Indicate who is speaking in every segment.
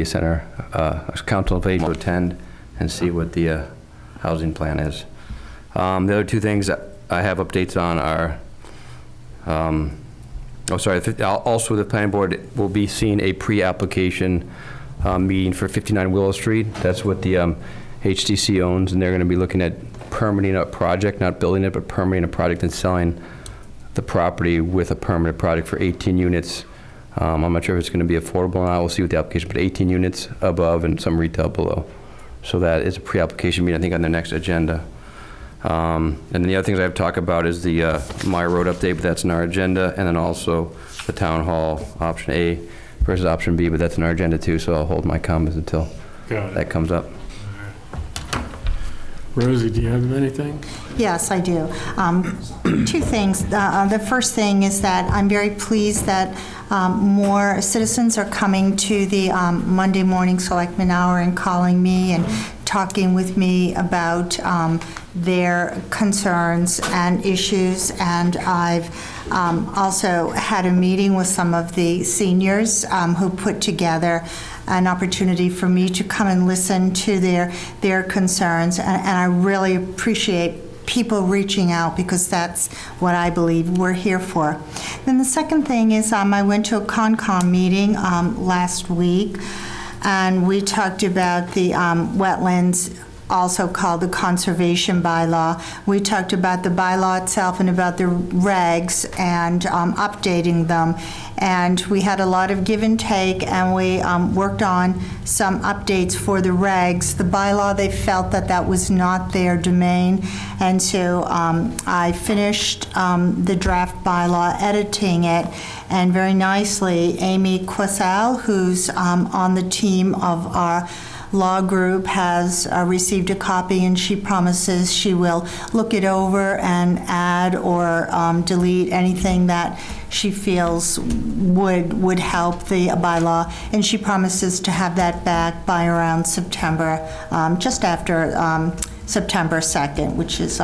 Speaker 1: Center, Council of Aging to attend and see what the housing plan is. The other two things that I have updates on are, also the planning board will be seeing a pre-application meeting for 59 Willow Street. That's what the HTC owns, and they're going to be looking at permitting a project, not building it, but permitting a project and selling the property with a permanent project for 18 units. I'm not sure if it's going to be affordable or not. We'll see with the application, but 18 units above and some retail below. So that is a pre-application meeting, I think, on the next agenda. And then the other things I have to talk about is the My Road update, but that's in our agenda, and then also the Town Hall option A versus option B, but that's in our agenda too, so I'll hold my comments until that comes up.
Speaker 2: Rosie, do you have anything?
Speaker 3: Yes, I do. Two things. The first thing is that I'm very pleased that more citizens are coming to the Monday morning Selectmen Hour and calling me and talking with me about their concerns and issues. And I've also had a meeting with some of the seniors who put together an opportunity for me to come and listen to their concerns, and I really appreciate people reaching out, because that's what I believe we're here for. Then the second thing is I went to a Concom meeting last week, and we talked about the wetlands, also called the conservation bylaw. We talked about the bylaw itself and about the regs and updating them. And we had a lot of give and take, and we worked on some updates for the regs. The bylaw, they felt that that was not their domain. And so I finished the draft bylaw, editing it, and very nicely, Amy Quasal, who's on the team of our law group, has received a copy, and she promises she will look it over and add or delete anything that she feels would help the bylaw, and she promises to have that back by around September, just after September 2nd, which is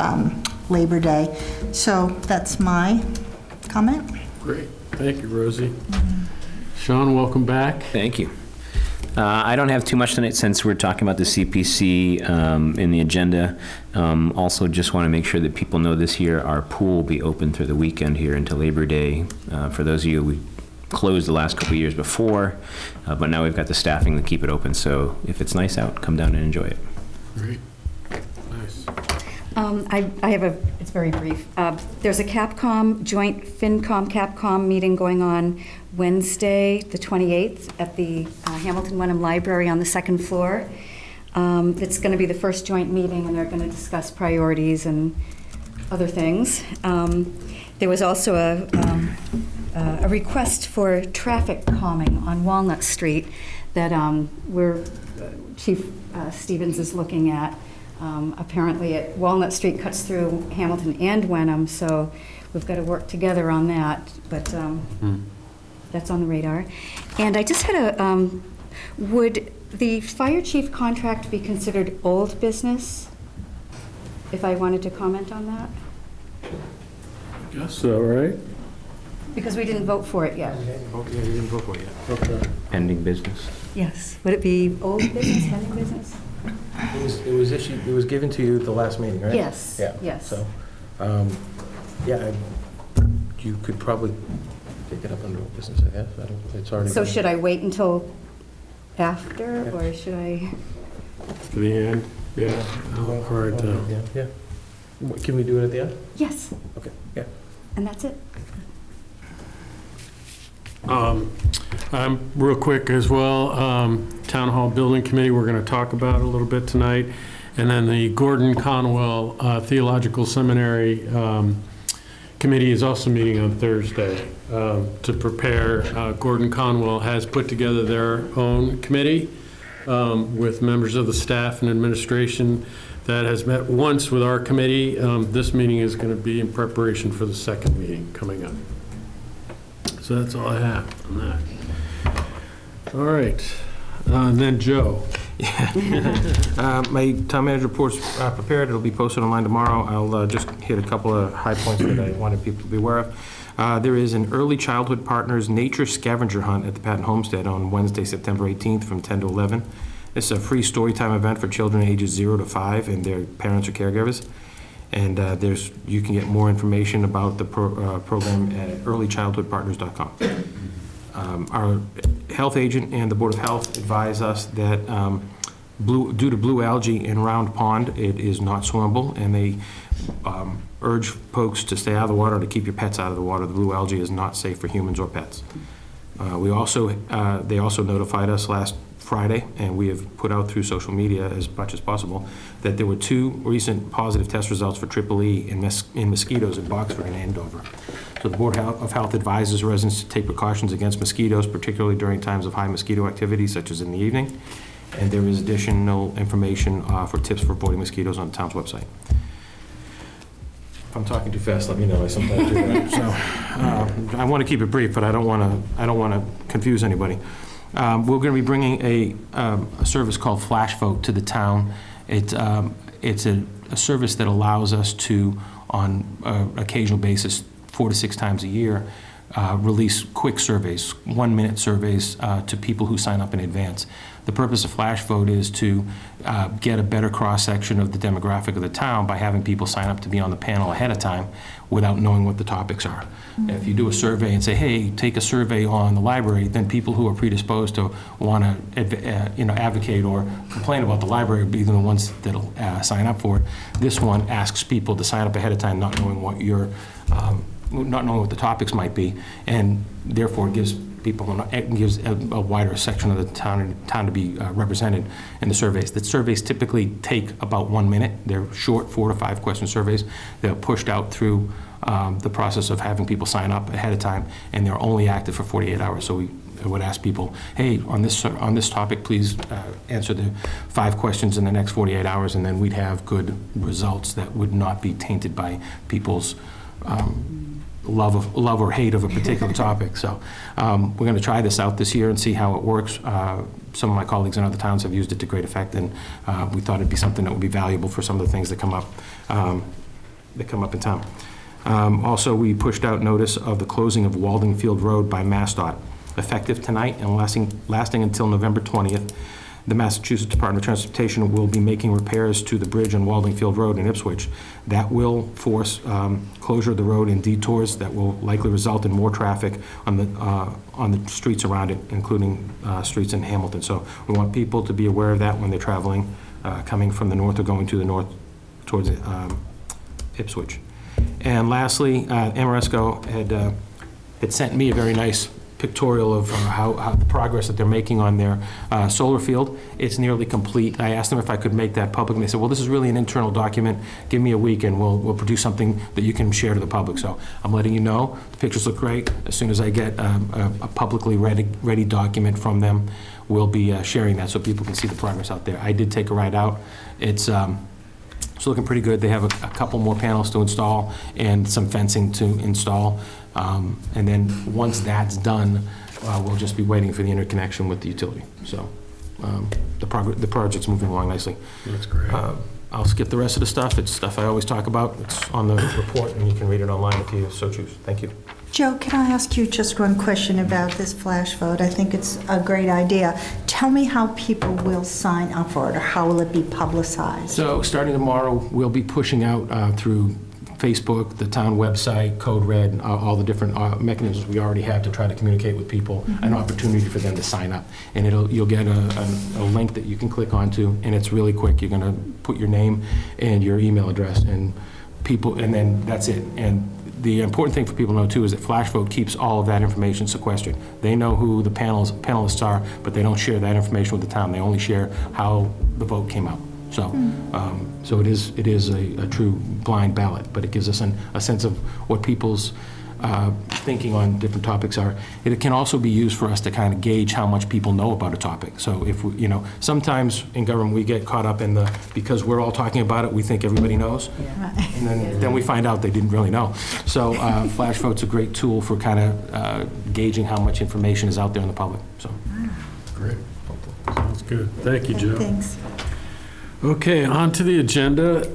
Speaker 3: Labor Day. So that's my comment.
Speaker 2: Great. Thank you, Rosie. Sean, welcome back.
Speaker 4: Thank you. I don't have too much tonight since we're talking about the CPC in the agenda. Also, just want to make sure that people know this year our pool will be open through the weekend here until Labor Day. For those of you, we closed the last couple of years before, but now we've got the staffing to keep it open. So if it's nice out, come down and enjoy it.
Speaker 2: Great. Nice.
Speaker 5: I have it's very brief. There's a Capcom, joint FinCom-Capcom meeting going on Wednesday, the 28th, at the Hamilton Wenham Library on the second floor. It's going to be the first joint meeting, and they're going to discuss priorities and other things. There was also a request for traffic calming on Walnut Street that Chief Stevens is looking at. Apparently, Walnut Street cuts through Hamilton and Wenham, so we've got to work together on that. But that's on the radar. And I just had would the fire chief contract be considered old business, if I wanted to comment on that?
Speaker 2: I guess so, right?
Speaker 5: Because we didn't vote for it yet.
Speaker 2: Okay, you didn't vote for it yet. Okay.
Speaker 4: Pending business.
Speaker 5: Yes. Would it be old business, pending business?
Speaker 6: It was issued. It was given to you at the last meeting, right?
Speaker 5: Yes.
Speaker 6: Yeah.
Speaker 5: Yes.
Speaker 6: So, you could probably take it up under old business, I guess. It's already.
Speaker 5: So should I wait until after, or should I?
Speaker 2: To the end? Yeah. Hard to.
Speaker 6: Yeah. Can we do it at the end?
Speaker 5: Yes.
Speaker 6: Okay. Yeah.
Speaker 5: And that's it.
Speaker 2: Real quick as well, Town Hall Building Committee, we're going to talk about a little bit tonight. And then the Gordon Conwell Theological Seminary Committee is also meeting on Thursday to prepare. Gordon Conwell has put together their own committee with members of the staff and administration that has met once with our committee. This meeting is going to be in preparation for the second meeting coming up. So that's all I have on that. All right. And then Joe.
Speaker 6: My town manager report's prepared. It'll be posted online tomorrow. I'll just hit a couple of high points that I wanted people to be aware of. There is an Early Childhood Partners Nature Scavenger Hunt at the Patton Homestead on Wednesday, September 18th from 10 to 11. It's a free story time event for children ages 0 to 5 and their parents or caregivers. And you can get more information about the program at earlychildhoodpartners.com. Our health agent and the Board of Health advise us that due to blue algae in Round Pond, it is not swimmable, and they urge folks to stay out of the water, to keep your pets out of the water. The blue algae is not safe for humans or pets. They also notified us last Friday, and we have put out through social media as much as possible, that there were 2 recent positive test results for triple E in mosquitoes in Boxford and Andover. So the Board of Health advises residents to take precautions against mosquitoes, particularly during times of high mosquito activity, such as in the evening. And there is additional information for tips for avoiding mosquitoes on the town's website. If I'm talking too fast, let me know. I sometimes do that. So I want to keep it brief, but I don't want to confuse anybody. We're going to be bringing a service called Flash Vote to the town. It's a service that allows us to, on an occasional basis, 4 to 6 times a year, release quick surveys, 1-minute surveys to people who sign up in advance. The purpose of Flash Vote is to get a better cross-section of the demographic of the town by having people sign up to be on the panel ahead of time without knowing what the topics are. Mm-hmm. If you do a survey and say, hey, take a survey on the library, then people who are predisposed to want to advocate or complain about the library will be the ones that'll sign up for it. This one asks people to sign up ahead of time, not knowing what the topics might be, and therefore gives a wider section of the town to be represented in the surveys. The surveys typically take about 1 minute. They're short 4 to 5 question surveys. They're pushed out through the process of having people sign up ahead of time, and they're only active for 48 hours. So I would ask people, hey, on this topic, please answer the 5 questions in the next 48 hours, and then we'd have good results that would not be tainted by people's love or hate of a particular topic. So we're going to try this out this year and see how it works. Some of my colleagues in other towns have used it to great effect, and we thought it'd be something that would be valuable for some of the things that come up in town. Also, we pushed out notice of the closing of Waldingfield Road by MassDOT, effective tonight and lasting until November 20th. The Massachusetts Department of Transportation will be making repairs to the bridge on Waldingfield Road in Ipswich. That will force closure of the road and detours that will likely result in more traffic on the streets around it, including streets in Hamilton. So we want people to be aware of that when they're traveling, coming from the north or going to the north towards Ipswich. And lastly, Amoresco had sent me a very nice pictorial of how the progress that they're making on their solar field. It's nearly complete. I asked them if I could make that public, and they said, well, this is really an internal document. Give me a week and we'll produce something that you can share to the public. So I'm letting you know. The pictures look great. As soon as I get a publicly ready document from them, we'll be sharing that so people can see the progress out there. I did take a ride out. It's looking pretty good. They have a couple more panels to install and some fencing to install. And then once that's done, we'll just be waiting for the interconnection with the utility. So the project's moving along nicely.
Speaker 2: That's great.
Speaker 6: I'll skip the rest of the stuff. It's stuff I always talk about. It's on the report, and you can read it online if you so choose. Thank you.
Speaker 3: Joe, can I ask you just one question about this flash vote? I think it's a great idea. Tell me how people will sign up for it, or how will it be publicized?
Speaker 6: So starting tomorrow, we'll be pushing out through Facebook, the town website, Code Red, all the different mechanisms we already have to try to communicate with people, an opportunity for them to sign up. And you'll get a link that you can click onto, and it's really quick. You're going to put your name and your email address, and then that's it. And the important thing for people to know too is that Flash Vote keeps all of that information sequestered. They know who the panelists are, but they don't share that information with the town. They only share how the vote came out. So, so it is a true blind ballot, but it gives us a sense of what people's thinking on different topics are. It can also be used for us to kind of gauge how much people know about a topic. So if we, sometimes in government we get caught up in because we're all talking about it, we think everybody knows, and then we find out they didn't really know. So Flash Vote's a great tool for kind of gauging how much information is out there in the public. So,
Speaker 2: Great. Good, thank you, Joe.
Speaker 3: Thanks.
Speaker 2: Okay, on to the agenda.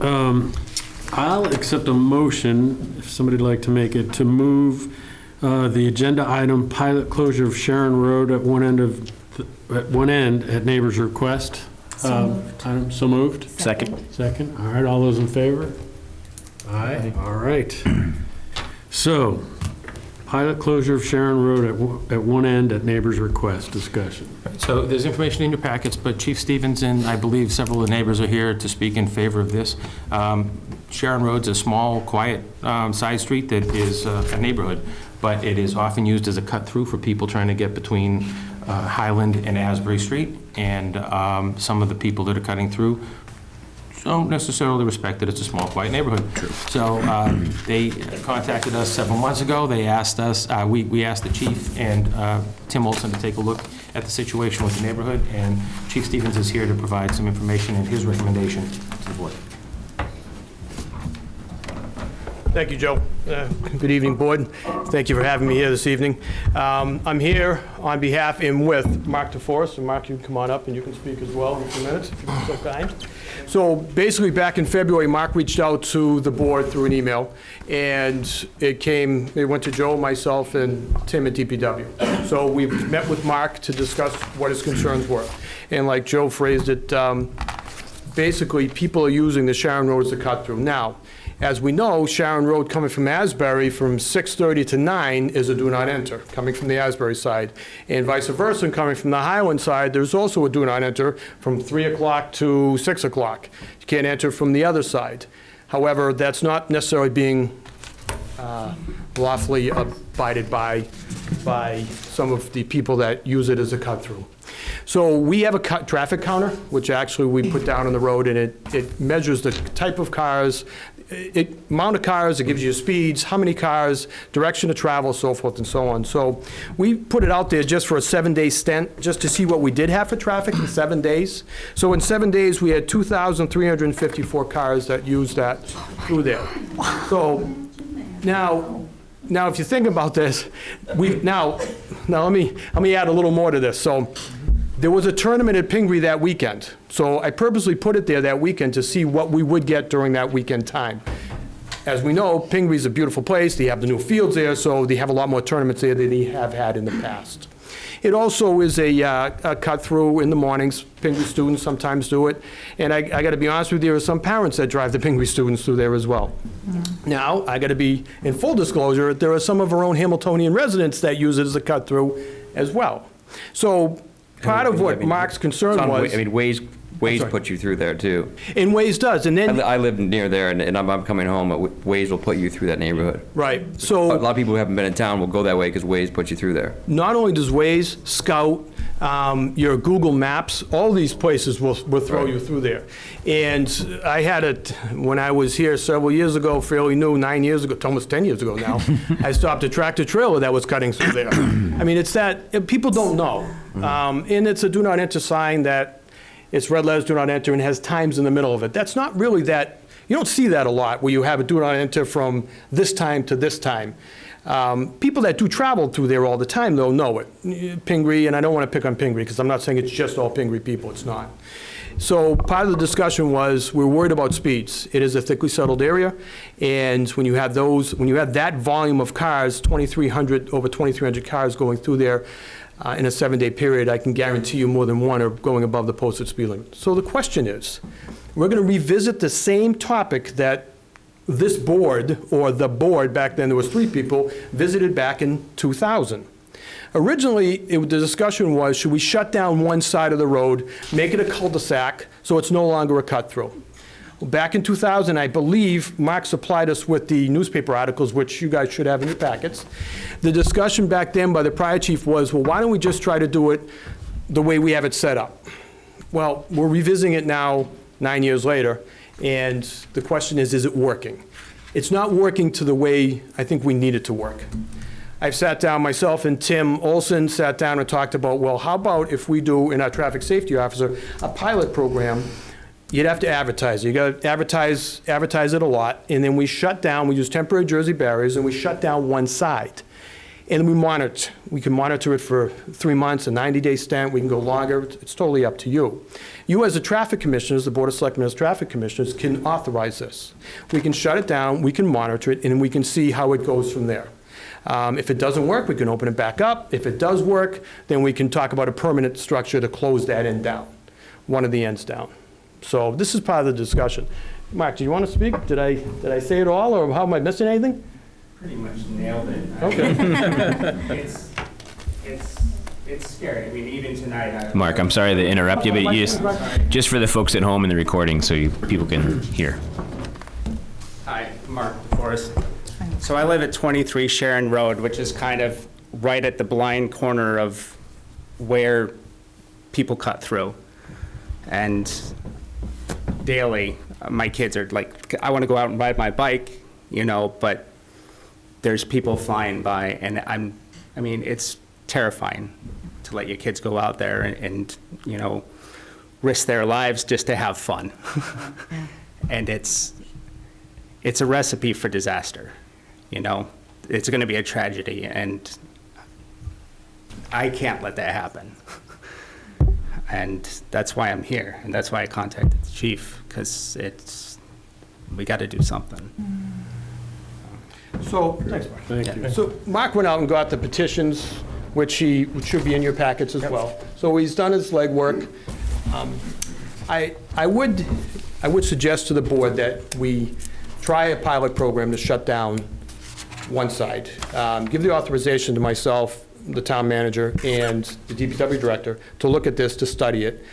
Speaker 2: I'll accept a motion, if somebody'd like to make it, to move the agenda item, pilot closure of Sharon Road at one end at neighbor's request. Item so moved. Second. All right, all those in favor? Aye. All right. So, pilot closure of Sharon Road at one end at neighbor's request. Discussion.
Speaker 6: So there's information in your packets, but Chief Stevens and I believe several of the neighbors are here to speak in favor of this. Sharon Road's a small, quiet side street that is a neighborhood, but it is often used as a cut-through for people trying to get between Highland and Asbury Street, and some of the people that are cutting through don't necessarily respect that it's a small, quiet neighborhood. True. So they contacted us several months ago. They asked us, we asked the chief and Tim Olson to take a look at the situation with the neighborhood, and Chief Stevens is here to provide some information and his recommendation to the board.
Speaker 7: Thank you, Joe. Good evening, Board. Thank you for having me here this evening. I'm here on behalf and with Mark DeForest. And Mark, you can come on up and you can speak as well in a few minutes, if you're so kind. So basically, back in February, Mark reached out to the board through an email, and it went to Joe, myself, and Tim at DPW. So we met with Mark to discuss what his concerns were. And like Joe phrased it, basically, people are using the Sharon Road as a cut-through. Now, as we know, Sharon Road coming from Asbury from 6:30 to 9 is a do not enter, coming from the Asbury side. And vice versa, coming from the Highland side, there's also a do not enter from 3 o'clock to 6 o'clock. You can't enter from the other side. However, that's not necessarily being lawfully abided by some of the people that use it as a cut-through. So we have a traffic counter, which actually we put down on the road, and it measures the type of cars, amount of cars, it gives you speeds, how many cars, direction of travel, so forth and so on. So we put it out there just for a 7-day stint, just to see what we did have for traffic in 7 days. So in 7 days, we had 2,354 cars that used that through there. So now if you think about this, now let me add a little more to this. So there was a tournament at Pingree that weekend. So I purposely put it there that weekend to see what we would get during that weekend time. As we know, Pingree's a beautiful place. They have the new fields there, so they have a lot more tournaments there than they have had in the past. It also is a cut-through in the mornings. Pingree students sometimes do it. And I got to be honest with you, there are some parents that drive the Pingree students through there as well. Yeah. Now, I got to be in full disclosure, there are some of our own Hamiltonian residents that use it as a cut-through as well. So part of what Mark's concern was...
Speaker 1: Waze puts you through there, too.
Speaker 7: And Waze does, and then...
Speaker 1: I live near there, and I'm coming home, Waze will put you through that neighborhood.
Speaker 7: Right, so...
Speaker 1: A lot of people who haven't been in town will go that way because Waze puts you through there.
Speaker 7: Not only does Waze, Scout, your Google Maps, all these places will throw you through there. And I had it, when I was here several years ago, fairly new, 9 years ago, almost 10 years ago now, I stopped a tractor trailer that was cutting through there. I mean, it's that, people don't know. And it's a do not enter sign that it's red letters, do not enter, and has times in the middle of it. That's not really that, you don't see that a lot, where you have a do not enter from this time to this time. People that do travel through there all the time, though, know it. Pingree, and I don't want to pick on Pingree, because I'm not saying it's just all Pingree people, it's not. So part of the discussion was, we're worried about speeds. It is a thickly settled area, and when you have that volume of cars, over 2,300 cars going through there, in a 7-day period, I can guarantee you more than one are going above the posted speed limit. So the question is, we're going to revisit the same topic that this board, or the board, back then there was 3 people, visited back in 2000. Originally, the discussion was, should we shut down one side of the road, make it a cul-de-sac, so it's no longer a cut-through? Back in 2000, I believe, Mark supplied us with the newspaper articles, which you guys should have in your packets. The discussion back then by the prior chief was, well, why don't we just try to do it the way we have it set up? Well, we're revisiting it now, 9 years later, and the question is it working? It's not working to the way I think we need it to work. I've sat down, myself and Tim Olson sat down and talked about, well, how about if we do, in our traffic safety officer, a pilot program. You'd have to advertise. You got to advertise it a lot, and then we shut down. We use temporary Jersey barriers, and we shut down one side. and we monitor it. We can monitor it for 3 months, a 90-day stint, we can go longer, it's totally up to you. You as the traffic commissioners, the Board of Selectmen as traffic commissioners, can authorize this. We can shut it down, we can monitor it, and we can see how it goes from there. If it doesn't work, we can open it back up. If it does work, then we can talk about a permanent structure to close that end down, one of the ends down. So this is part of the discussion. Mark, do you want to speak? Did I say it all, or how am I missing anything?
Speaker 8: Pretty much nailed it.
Speaker 7: Okay.
Speaker 8: It's scary. I mean, even tonight.
Speaker 4: Mark, I'm sorry to interrupt you, but you just for the folks at home in the recording, so people can hear.
Speaker 8: Hi, Mark Forrest. So I live at 23 Sharon Road, which is kind of right at the blind corner of where people cut through. And daily, my kids are like, I want to go out and ride my bike, you know, but there's people flying by, and I mean, it's terrifying to let your kids go out there and you know, risk their lives just to have fun. And it's a recipe for disaster, you know? It's going to be a tragedy, and I can't let that happen. And that's why I'm here, and that's why I contacted the chief, because we got to do something.
Speaker 7: So, thanks, Mark. Thank you. So Mark went out and got the petitions, which should be in your packets as well. So he's done his legwork. I would suggest to the board that we try a pilot program to shut down one side. Give the authorization to myself, the town manager, and the DPW director to look at this, to study it,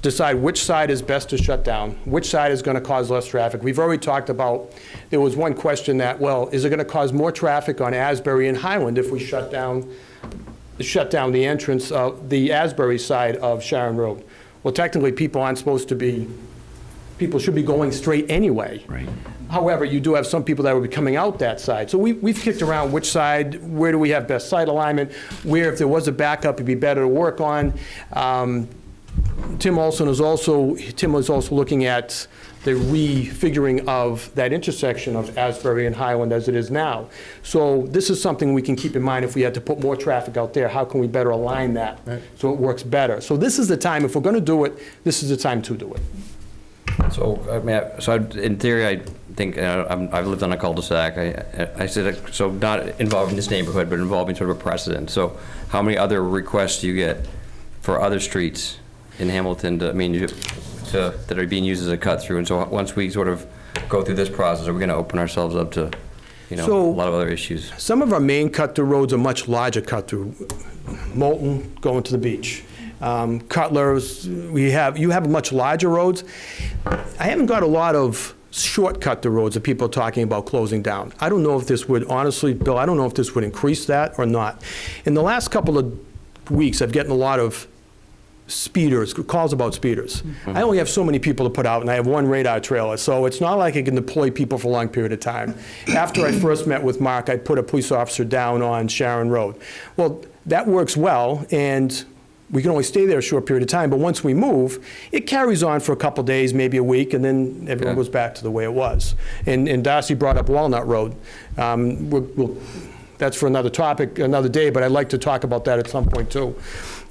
Speaker 7: decide which side is best to shut down, which side is going to cause less traffic. We've already talked about, there was one question that, well, is it going to cause more traffic on Asbury and Highland if we shut down the entrance of the Asbury side of Sharon Road? Well, technically, people should be going straight anyway.
Speaker 4: Right.
Speaker 7: However, you do have some people that will be coming out that side. So we've kicked around which side, where do we have best site alignment, where if there was a backup, it'd be better to work on. Tim is also looking at the refiguring of that intersection of Asbury and Highland as it is now. So this is something we can keep in mind if we had to put more traffic out there. How can we better align that so it works better? So this is the time, if we're going to do it, this is the time to do it.
Speaker 1: So, I mean, in theory, I think, I've lived on a cul-de-sac. I said, so not involved in this neighborhood, but involving sort of a precedent. So how many other requests do you get for other streets in Hamilton that are being used as a cut-through? And so once we sort of go through this process, are we going to open ourselves up to, you know,
Speaker 7: So,
Speaker 1: a lot of other issues?
Speaker 7: Some of our main cut-through roads are much larger cut-through. Moulton, going to the beach. Cutler's, you have much larger roads. I haven't got a lot of shortcut the roads that people are talking about closing down. I don't know if this would, honestly, Bill, I don't know if this would increase that or not. In the last couple of weeks, I've gotten a lot of speeders, calls about speeders. I only have so many people to put out, and I have one radar trailer, so it's not like I can deploy people for a long period of time. After I first met with Mark, I put a police officer down on Sharon Road. Well, that works well, and we can only stay there a short period of time, but once we move, it carries on for a couple days, maybe a week, and then everyone goes back to the way it was. And Darcy brought up Walnut Road. That's for another topic, another day, but I'd like to talk about that at some point, too.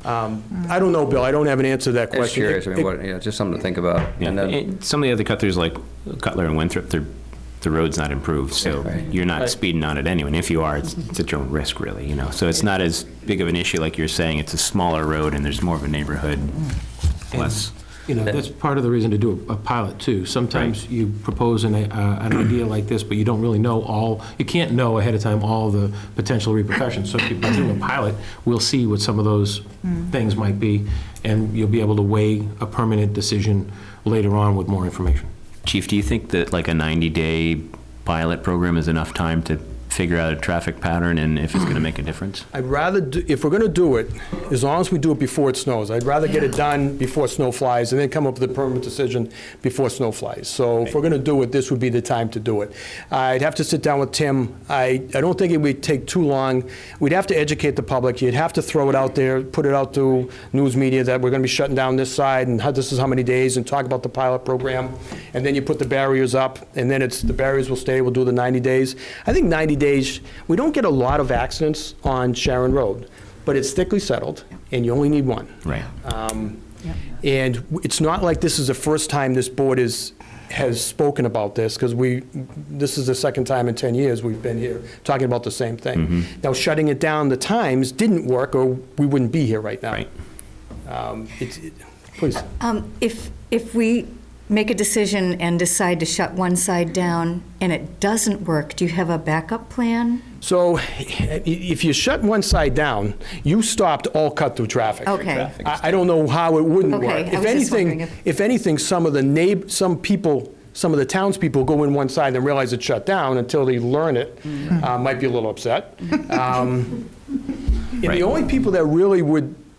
Speaker 7: I don't know, Bill. I don't have an answer to that
Speaker 1: I'm just
Speaker 7: question.
Speaker 1: curious, just something to think about.
Speaker 4: Yeah.
Speaker 1: And then,
Speaker 4: And some of the other cut-throughs, like Cutler and Winthrop, the road's not improved, so you're not speeding on it anyway. And if you are, it's at your own risk, really, you know. So it's not as big of an issue like you're saying. It's a smaller road, and there's more of a neighborhood, less.
Speaker 6: You know, that's part of the reason to do a pilot, too. Sometimes you propose an idea like this, but you don't really know you can't know ahead of time all the potential repercussions. So if you're doing a pilot, we'll see what some of those things might be, and you'll be able to weigh a permanent decision later on with more information.
Speaker 4: Chief, do you think that like a 90-day pilot program is enough time to figure out a traffic pattern and if it's going to make a difference?
Speaker 7: I'd rather, if we're going to do it, as long as we do it before it snows, I'd rather get it done before snow flies and then come up with a permanent decision before snow flies. So if we're going to do it, this would be the time to do it. I'd have to sit down with Tim. I don't think it would take too long. We'd have to educate the public. You'd have to throw it out there, put it out to news media that we're going to be shutting down this side and this is how many days, and talk about the pilot program. And then you put the barriers up, and then the barriers will stay. We'll do the 90 days. I think 90 days, we don't get a lot of accidents on Sharon Road, but it's thickly settled, and you only need one.
Speaker 4: Right.
Speaker 7: And it's not like this is the first time this board has spoken about this, because this is the second time in 10 years we've been here talking about the same thing. Now, shutting it down the times didn't work, or we wouldn't be here right now.
Speaker 4: Right.
Speaker 7: Please.
Speaker 5: If we make a decision and decide to shut one side down and it doesn't work, do you have a backup plan?
Speaker 7: So if you shut one side down, you stopped all cut-through traffic.
Speaker 5: Okay.
Speaker 7: I don't know how it wouldn't
Speaker 5: Okay,
Speaker 7: work.
Speaker 5: I was just wondering
Speaker 7: If anything, some of the townspeople go in one side and realize it's shut down until they learn it, might be a little upset. And the only people that really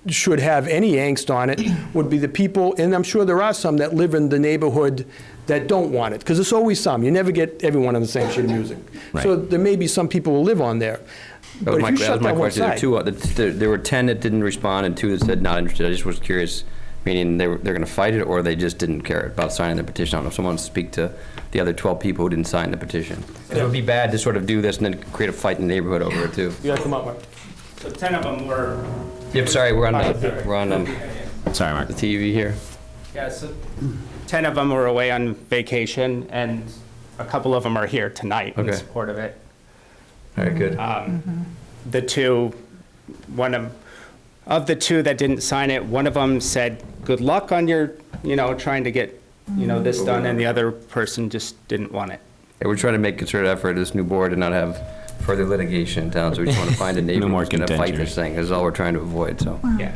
Speaker 7: should have any angst on it would be the people, and I'm sure there are some that live in the neighborhood that don't want it, because there's always some. You never get everyone on the same sheet of music.
Speaker 4: Right.
Speaker 7: So there may be some people who live on there.
Speaker 1: That was
Speaker 7: But if you
Speaker 1: that
Speaker 7: shut
Speaker 1: was my
Speaker 7: down one
Speaker 1: question.
Speaker 7: side.
Speaker 1: There were 10 that didn't respond and 2 that said not interested. I just was curious, meaning they're going to fight it, or they just didn't care about signing the petition. I don't know if someone wants to speak to the other 12 people who didn't sign the petition. 'Cause it would be bad to sort of do this and then create a fight in the neighborhood over it, too.
Speaker 7: You gotta come up, Mike.
Speaker 8: So 10 of them were,
Speaker 1: Yep, sorry, we're on
Speaker 4: Sorry, Mark.
Speaker 1: the TV here.
Speaker 8: yeah, so 10 of them were away on vacation, and a couple of them are here tonight in
Speaker 1: Okay.
Speaker 8: support of it.
Speaker 1: All right, good.
Speaker 8: The two, of the two that didn't sign it, one of them said, good luck on your, trying to get, this done, and the other person just didn't want it.
Speaker 1: Yeah, we're trying to make a concerted effort, this new board, to not have further litigation in town, so we just want to find a neighbor
Speaker 4: more
Speaker 1: who's going to fight
Speaker 4: contention.
Speaker 1: this thing. This is all we're trying to avoid, so.
Speaker 8: Yeah.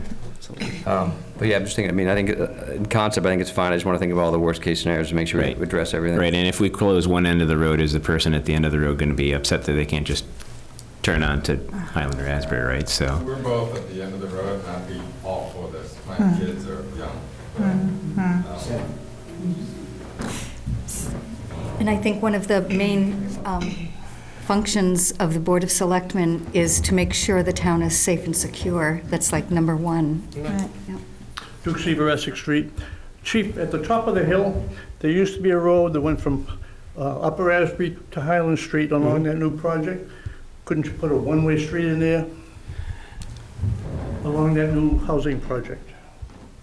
Speaker 1: But yeah, I'm just thinking, I think in concept, I think it's fine. I just want to think of all the worst-case scenarios to make sure we
Speaker 4: Right.
Speaker 1: address everything.
Speaker 4: Right, and if we close one end of the road, is the person at the end of the road going to be upset that they can't just turn on to Highland or Asbury, right? So,
Speaker 9: We're both at the end of the road, and I'd be all for this. My kids are young.
Speaker 5: And I think one of the main functions of the Board of Selectmen is to make sure the town is safe and secure. That's like number one.
Speaker 3: Right.
Speaker 10: Duke Seaver, Essex Street. Chief, at the top of the hill, there used to be a road that went from Upper Asbury to Highland Street along that new project. Couldn't you put a one-way street in there along that new housing project?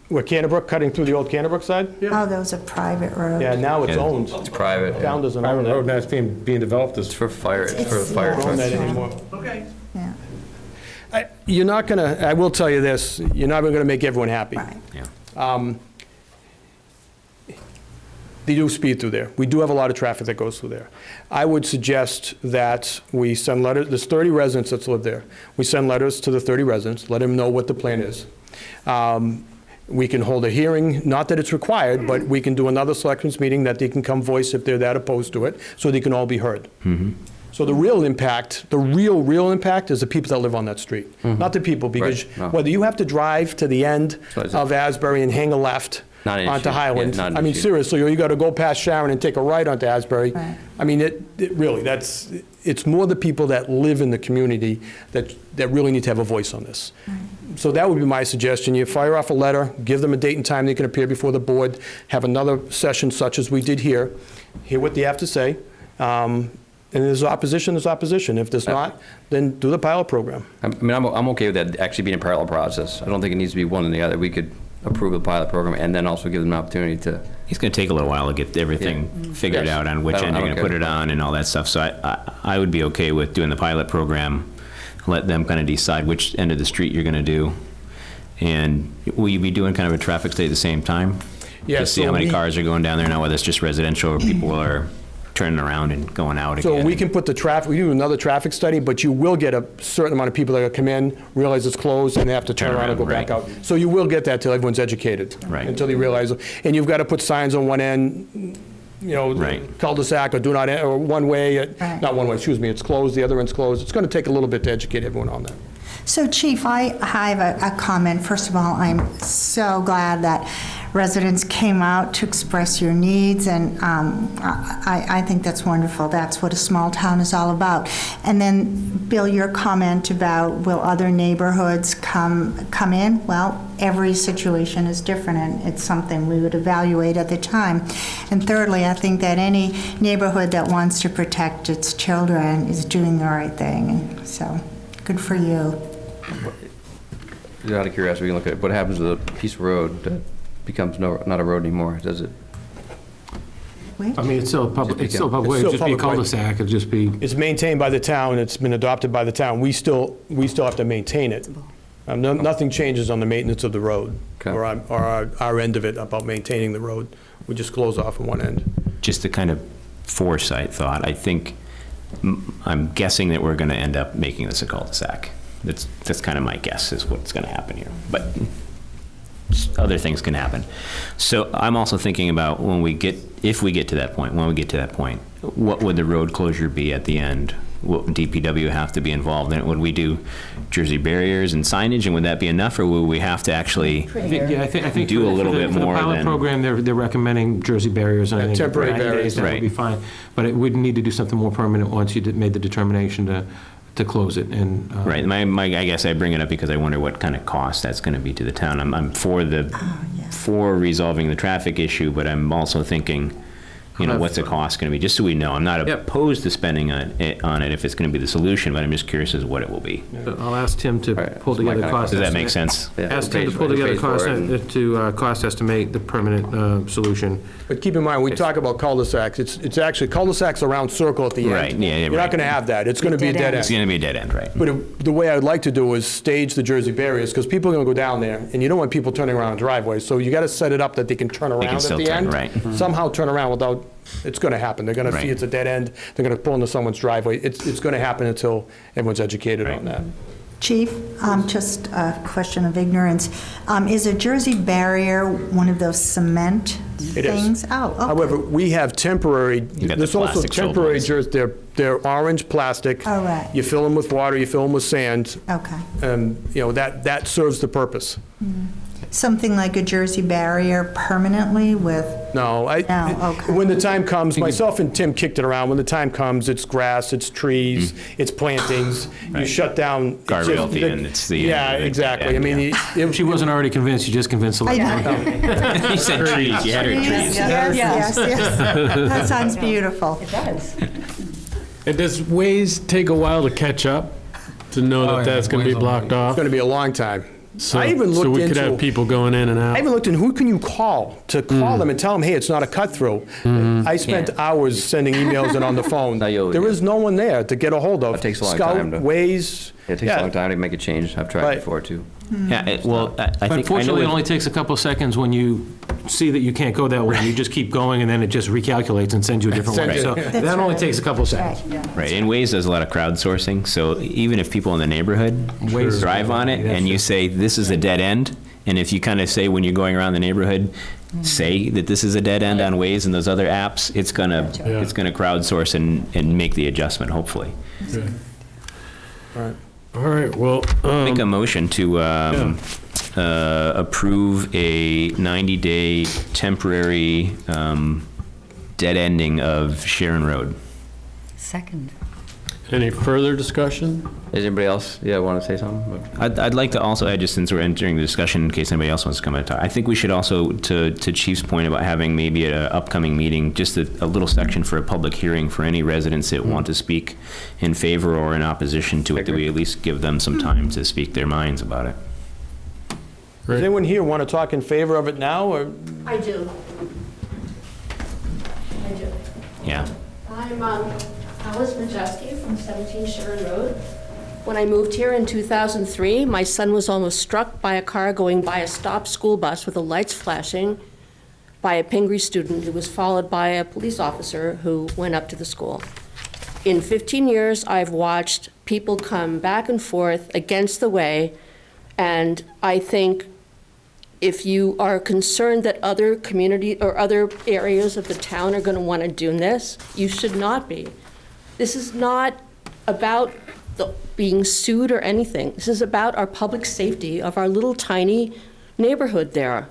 Speaker 7: Where Canterbrook, cutting through the old Canterbrook side?
Speaker 3: Oh, that was a private road.
Speaker 7: Yeah, now it's
Speaker 4: Yeah.
Speaker 7: owned.
Speaker 1: It's private.
Speaker 7: Town doesn't own
Speaker 6: Private road,
Speaker 7: that.
Speaker 6: now it's being developed
Speaker 1: It's
Speaker 6: as,
Speaker 1: for fire, it's for
Speaker 3: It's-
Speaker 1: fire
Speaker 3: yeah.
Speaker 7: Own
Speaker 1: trucks.
Speaker 7: that anymore.
Speaker 10: Okay.
Speaker 3: Yeah,
Speaker 7: You're not gonna, I will tell you this, you're not gonna make everyone happy.
Speaker 3: right.
Speaker 4: yeah.
Speaker 7: They do speed through there. We do have a lot of traffic that goes through there. I would suggest that we send letters, there's 30 residents that live there. We send letters to the 30 residents, let them know what the plan is. We can hold a hearing, not that it's required, but we can do another selectmen's meeting that they can come voice if they're that opposed to it, so they can all be heard. So the real impact, the real impact is the people that live on that street, not the people, because
Speaker 1: Right, no.
Speaker 7: whether you have to drive to the end
Speaker 1: So is it-
Speaker 7: of Asbury and hang a left
Speaker 1: Not an
Speaker 7: onto
Speaker 1: issue.
Speaker 7: Highland.
Speaker 1: Yeah, not an
Speaker 7: I mean,
Speaker 1: issue.
Speaker 7: seriously, or you gotta go past Sharon and take a right onto Asbury.
Speaker 3: Right.
Speaker 7: I mean, it really, it's more the people that live in the community that really need to have a voice on this. So that would be my suggestion. You fire off a letter, give them a date and time they can appear before the board, have another session such as we did here, hear what they have to say. And there's opposition, there's opposition. If there's not, then do the pilot program.
Speaker 1: I mean, I'm okay with that actually being a parallel process. I don't think it needs to be one or the other. We could approve the pilot program and then also give them an opportunity to,
Speaker 4: It's going to take a little while to get everything figured
Speaker 1: Yes.
Speaker 4: out on which
Speaker 1: I don't-
Speaker 4: end
Speaker 1: I
Speaker 4: you're
Speaker 1: don't
Speaker 4: going to put
Speaker 1: care.
Speaker 4: it on and all that stuff. So I would be okay with doing the pilot program, let them kind of decide which end of the street you're going to do. And will you be doing kind of a traffic study at the same time?
Speaker 7: Yeah,
Speaker 4: Just see
Speaker 7: so
Speaker 4: how many
Speaker 7: we-
Speaker 4: cars are going down there now, whether it's just residential or people are turning around and going out again.
Speaker 7: So we can put the traffic, we do another traffic study, but you will get a certain amount of people that come in, realize it's closed, and they have to turn around and go back
Speaker 4: Right.
Speaker 7: out. So you will get that till everyone's educated.
Speaker 4: Right.
Speaker 7: Until they realize, and you've got to put signs on one end,
Speaker 4: Right.
Speaker 7: cul-de-sac or do not, or one way,
Speaker 3: Right.
Speaker 7: not one way, excuse me, it's closed, the other end's closed. It's going to take a little bit to educate everyone on that.
Speaker 3: So Chief, I have a comment. First of all, I'm so glad that residents came out to express your needs, and I think that's wonderful. That's what a small town is all about. And then, Bill, your comment about will other neighborhoods come in? Well, every situation is different, and it's something we would evaluate at the time. And thirdly, I think that any neighborhood that wants to protect its children is doing the right thing, and so, good for you.
Speaker 1: Out of curiosity, we can look at what happens with a piece of road that becomes not a road anymore, does it?
Speaker 6: I mean, it's still a public,
Speaker 1: It's still
Speaker 6: way, it'd just be a
Speaker 7: public way.
Speaker 6: cul-de-sac, it'd just be,
Speaker 7: It's maintained by the town, it's been adopted by the town. We still have to maintain it. Nothing changes on the maintenance of the road,
Speaker 1: Okay.
Speaker 7: or our end of it about maintaining the road. We just close off on one end.
Speaker 4: Just a kind of foresight thought, I think, I'm guessing that we're going to end up making this a cul-de-sac. That's kind of my guess is what's going to happen here. But other things can happen. So I'm also thinking about if we get to that point, what would the road closure be at the end? Will DPW have to be involved in it? Would we do Jersey barriers and signage, and would that be enough, or will we have to actually
Speaker 6: I think
Speaker 4: do a little bit more
Speaker 6: For the pilot
Speaker 4: than?
Speaker 6: program, they're recommending Jersey barriers, and I think
Speaker 7: temporary
Speaker 6: for 90
Speaker 7: barriers.
Speaker 6: days, that would
Speaker 4: Right.
Speaker 6: be fine. But it would need to do something more permanent once you made the determination to close it, and.
Speaker 4: Right, I guess I bring it up because I wonder what kind of cost that's going to be to the town. I'm for resolving the traffic issue, but I'm also thinking, what's the cost going to be, just so we know. I'm not opposed to spending on it if it's going to be the solution, but I'm just curious as to what it will be.
Speaker 6: I'll ask Tim to
Speaker 1: Right.
Speaker 6: pull together
Speaker 1: Does
Speaker 6: cost
Speaker 4: Does that
Speaker 6: estimate.
Speaker 4: make sense?
Speaker 1: Yeah.
Speaker 6: Ask
Speaker 1: Who
Speaker 6: Tim to
Speaker 1: pays
Speaker 6: pull
Speaker 1: for it? Who
Speaker 6: together
Speaker 1: pays for it?
Speaker 6: cost estimate the permanent solution.
Speaker 7: But keep in mind, we talk about cul-de-sacs, it's actually cul-de-sacs a round circle at the end.
Speaker 4: Right, yeah,
Speaker 7: You're not
Speaker 4: right.
Speaker 7: going to have that. It's going to be a dead
Speaker 4: It's
Speaker 7: end.
Speaker 4: going to be a dead end, right?
Speaker 7: But the way I'd like to do is stage the Jersey barriers, because people are going to go down there, and you don't want people turning around driveways, so you got to set it up that they can turn around at
Speaker 4: still
Speaker 7: the
Speaker 4: turn,
Speaker 7: end.
Speaker 4: right.
Speaker 7: Somehow turn around without, it's going to happen. They're going to see
Speaker 4: Right.
Speaker 7: it's a dead end, they're going to pull into someone's driveway. It's going to happen until everyone's educated on
Speaker 4: Right.
Speaker 7: that.
Speaker 3: Chief, just a question of ignorance. Is a Jersey barrier one of those cement
Speaker 7: It is.
Speaker 3: things? Oh, okay.
Speaker 7: However, we have temporary,
Speaker 4: got the
Speaker 7: there's also
Speaker 4: plastic filled
Speaker 7: temporary
Speaker 4: ones.
Speaker 7: Jersey, they're orange plastic.
Speaker 3: Oh, right.
Speaker 7: You fill them with water, you fill them with sand,
Speaker 3: Okay.
Speaker 7: and, that serves the purpose.
Speaker 3: Something like a Jersey barrier permanently with,
Speaker 7: No,
Speaker 3: okay.
Speaker 7: when the time comes, myself and Tim kicked it around, when the time comes, it's grass, it's trees, it's plantings, you
Speaker 4: Right.
Speaker 7: shut down. it's
Speaker 4: Guardrail
Speaker 7: just-
Speaker 4: at the end, it's the
Speaker 7: Yeah,
Speaker 4: end,
Speaker 7: exactly. I mean,
Speaker 6: If she wasn't already convinced, you just convinced the
Speaker 3: I
Speaker 6: Selectmen.
Speaker 3: know.
Speaker 4: You said trees, you had her
Speaker 3: Yes,
Speaker 4: trees.
Speaker 3: yes, yes. That sounds beautiful.
Speaker 5: It does.
Speaker 2: And does Waze take a while to catch up, to know that that's going to be blocked off?
Speaker 7: It's going to be a long time.
Speaker 2: So
Speaker 7: I even
Speaker 2: so
Speaker 7: looked
Speaker 2: we could
Speaker 7: into-
Speaker 2: have people going in and out?
Speaker 7: I even looked in, who can you call to call them and tell them, hey, it's not a cut-through? I spent hours sending emails and on the phone. There is no one there to get a hold of.
Speaker 1: It takes a long
Speaker 7: Scout,
Speaker 1: time to-
Speaker 7: Waze.
Speaker 1: It takes a long time to make a change. I've tried
Speaker 7: Right.
Speaker 1: before, too.
Speaker 4: Yeah, I think, I know
Speaker 6: Unfortunately, it
Speaker 4: with-
Speaker 6: only takes a couple of seconds when you see that you can't go that way. You just keep going, and then it just recalculates and sends you a different way. So
Speaker 3: That's
Speaker 6: that only
Speaker 3: right.
Speaker 6: takes a couple of seconds.
Speaker 4: right, and Waze does a lot of crowdsourcing, so even if people in the neighborhood
Speaker 6: Waze-
Speaker 4: drive on it, and you say, this is a dead end, and if you kind of say when you're going around the neighborhood, say that this is a dead end on Waze and those other apps, it's gonna crowdsource and make the adjustment, hopefully.
Speaker 2: All right, well,
Speaker 4: Make a motion to approve a 90-day temporary dead ending of Sharon Road.
Speaker 5: Second.
Speaker 2: any further discussion?
Speaker 1: Is anybody else, want to say something?
Speaker 4: I'd like to also add, just since we're entering the discussion, in case anybody else wants to come and talk, I think we should also, to Chief's point about having maybe at an upcoming meeting, just a little section for a public hearing for any residents that want to speak in favor or in opposition to it, that we at least give them some time to speak their minds about it.
Speaker 7: Does anyone here want to talk in favor of it now, or?
Speaker 11: I do. I do.
Speaker 4: Yeah.
Speaker 11: I'm Alice Majeski from 17 Sharon Road. When I moved here in 2003, my son was almost struck by a car going by a stopped school bus with the lights flashing by a Pingree student who was followed by a police officer who went up to the school. In 15 years, I've watched people come back and forth against the way, and I think if you are concerned that other community or other areas of the town are going to want to do this, you should not be. This is not about being sued or anything. This is about our public safety of our little tiny neighborhood there.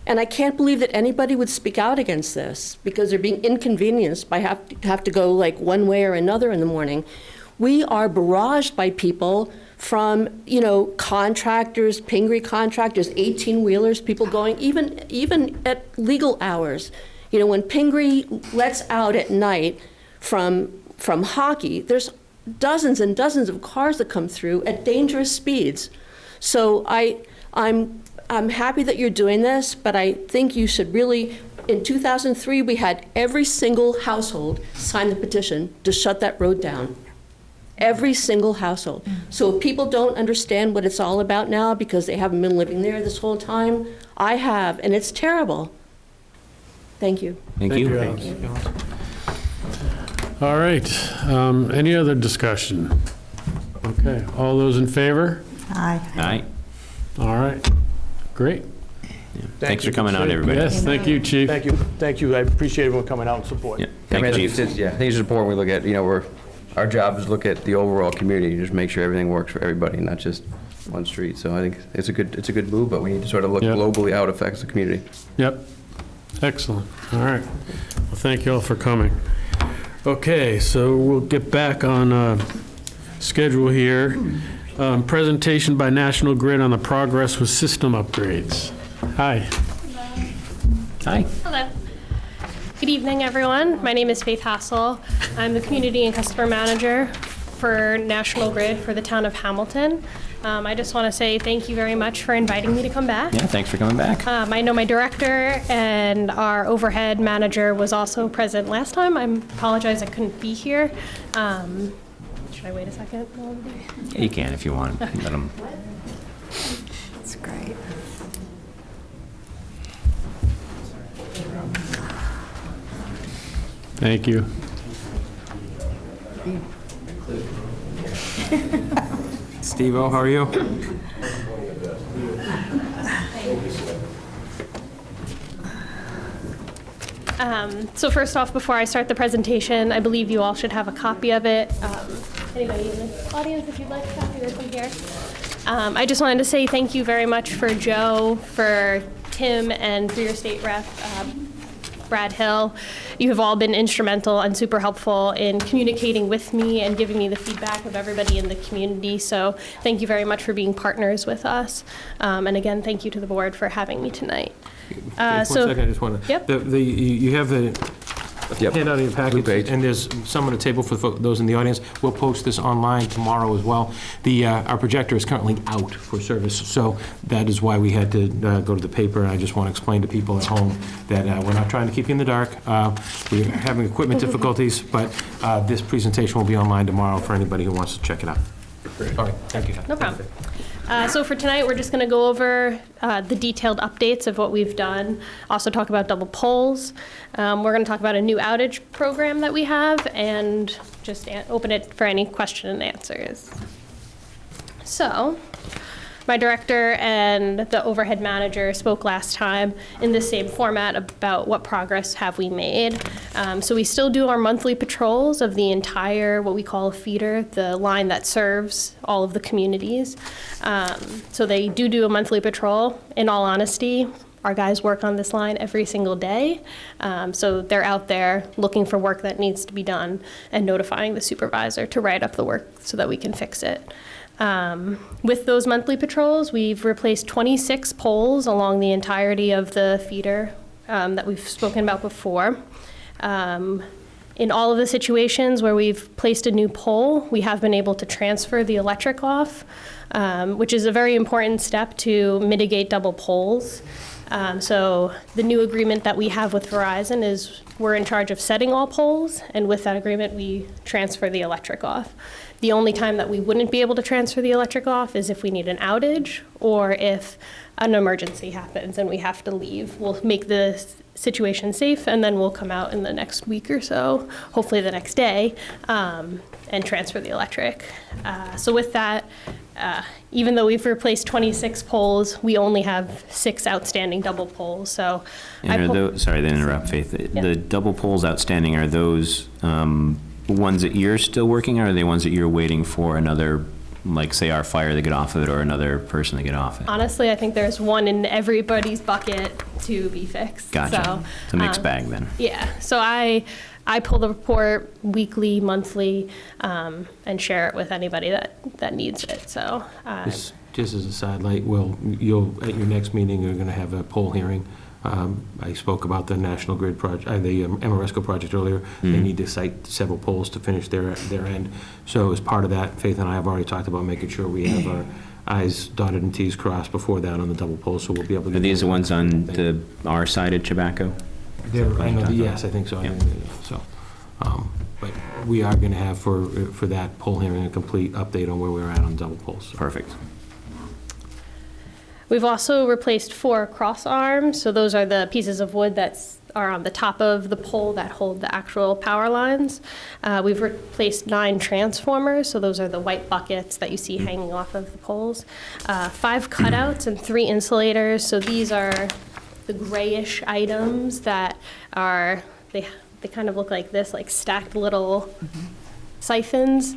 Speaker 11: And I can't believe that anybody would speak out against this because they're being inconvenienced by have to go like one way or another in the morning. We are barraged by people from, contractors, Pingree contractors, 18-wheelers, people going even at legal hours. When Pingree lets out at night from hockey, there's dozens and dozens of cars that come through at dangerous speeds. So I'm happy that you're doing this, but I think you should really, in 2003, we had every single household sign the petition to shut that road down. Every single household. So if people don't understand what it's all about now because they haven't been living there this whole time, I have, and it's terrible. Thank you.
Speaker 4: Thank you.
Speaker 2: All right, any other discussion? Okay, all those in favor?
Speaker 3: Aye.
Speaker 4: Aye.
Speaker 2: All right, great.
Speaker 4: Thanks for coming out, everybody.
Speaker 2: Yes, thank you, Chief.
Speaker 7: Thank you. I appreciate everyone coming out and support.
Speaker 4: Yeah. Thank you, Chief.
Speaker 1: I think it's important we look at, our job is to look at the overall community, just make sure everything works for everybody, not just one street. So I think it's a good move, but we need to sort of look
Speaker 2: Yep.
Speaker 1: globally how it affects the community.
Speaker 2: Yep, excellent. All right, well, thank you all for coming. Okay, so we'll get back on schedule here. Presentation by National Grid on the progress with system upgrades. Hi.
Speaker 4: Hi.
Speaker 12: Hello. Good evening, everyone. My name is Faith Hassel. I'm the Community and Customer Manager for National Grid for the town of Hamilton. I just want to say thank you very much for inviting me to come back.
Speaker 4: Yeah, thanks for coming back.
Speaker 12: I know my director and our overhead manager was also present last time. I apologize I couldn't be here. Should I wait a second?
Speaker 4: Yeah, you can if you want. Let them.
Speaker 3: That's great.
Speaker 2: Thank you.
Speaker 6: Steve-O, how are you?
Speaker 12: So first off, before I start the presentation, I believe you all should have a copy of it. Anybody in the audience, if you'd like a copy, or come here. I just wanted to say thank you very much for Joe, for Tim, and for your state rep, Brad Hill. You have all been instrumental and super helpful in communicating with me and giving me the feedback of everybody in the community. So thank you very much for being partners with us. And again, thank you to the board for having me tonight.
Speaker 6: One second, I just want to.
Speaker 12: Yep.
Speaker 6: You have the
Speaker 1: Yep.
Speaker 6: handout in your
Speaker 1: Blue
Speaker 6: package,
Speaker 1: page.
Speaker 6: and there's some on the table for those in the audience. We'll post this online tomorrow as well. Our projector is currently out for service, so that is why we had to go to the paper, and I just want to explain to people at home that we're not trying to keep you in the dark. We're having equipment difficulties, but this presentation will be online tomorrow for anybody who wants to check it out. All right, thank you.
Speaker 12: No problem. So for tonight, we're just going to go over the detailed updates of what we've done, also talk about double polls. We're going to talk about a new outage program that we have, and just open it for any question and answers. So my director and the overhead manager spoke last time in the same format about what progress have we made. So we still do our monthly patrols of the entire, what we call a feeder, the line that serves all of the communities. So they do a monthly patrol. In all honesty, our guys work on this line every single day. So they're out there looking for work that needs to be done and notifying the supervisor to write up the work so that we can fix it. With those monthly patrols, we've replaced 26 poles along the entirety of the feeder that we've spoken about before. In all of the situations where we've placed a new pole, we have been able to transfer the electric off, which is a very important step to mitigate double poles. So the new agreement that we have with Verizon is we're in charge of setting all poles, and with that agreement, we transfer the electric off. The only time that we wouldn't be able to transfer the electric off is if we need an outage or if an emergency happens and we have to leave. We'll make the situation safe, and then we'll come out in the next week or so, hopefully the next day, and transfer the electric. So with that, even though we've replaced 26 poles, we only have 6 outstanding double poles. So,
Speaker 4: Sorry to interrupt, Faith. The double poles outstanding, are those ones that you're still working on, or are they ones that you're waiting for another like, say, our fire to get off of it or another person to get off it?
Speaker 12: Honestly, I think there's one in everybody's bucket to be fixed.
Speaker 4: Gotcha.
Speaker 12: So,
Speaker 4: It's a mixed bag then.
Speaker 12: yeah, so I pull the report weekly, monthly, and share it with anybody that needs it, so.
Speaker 6: Just as a sidelight, you'll, at your next meeting, you're going to have a poll hearing. I spoke about the National Grid project, the Amoresco project earlier. They need to cite several polls to finish their end. So as part of that, Faith and I have already talked about making sure we have our I's dotted and T's crossed before that on the double poll, so we'll be able to.
Speaker 4: Are these the ones on our side of Chabaco?
Speaker 6: Yes, I think so.
Speaker 4: Yeah.
Speaker 6: So, but we are going to have for that poll hearing a complete update on where we're at on double polls.
Speaker 4: Perfect.
Speaker 12: We've also replaced 4 cross arms, so those are the pieces of wood that are on the top of the pole that hold the actual power lines. We've replaced 9 transformers, so those are the white buckets that you see hanging off of the poles. 5 cutouts and 3 insulators, so these are the grayish items that are, they kind of look like this, like stacked little siphons.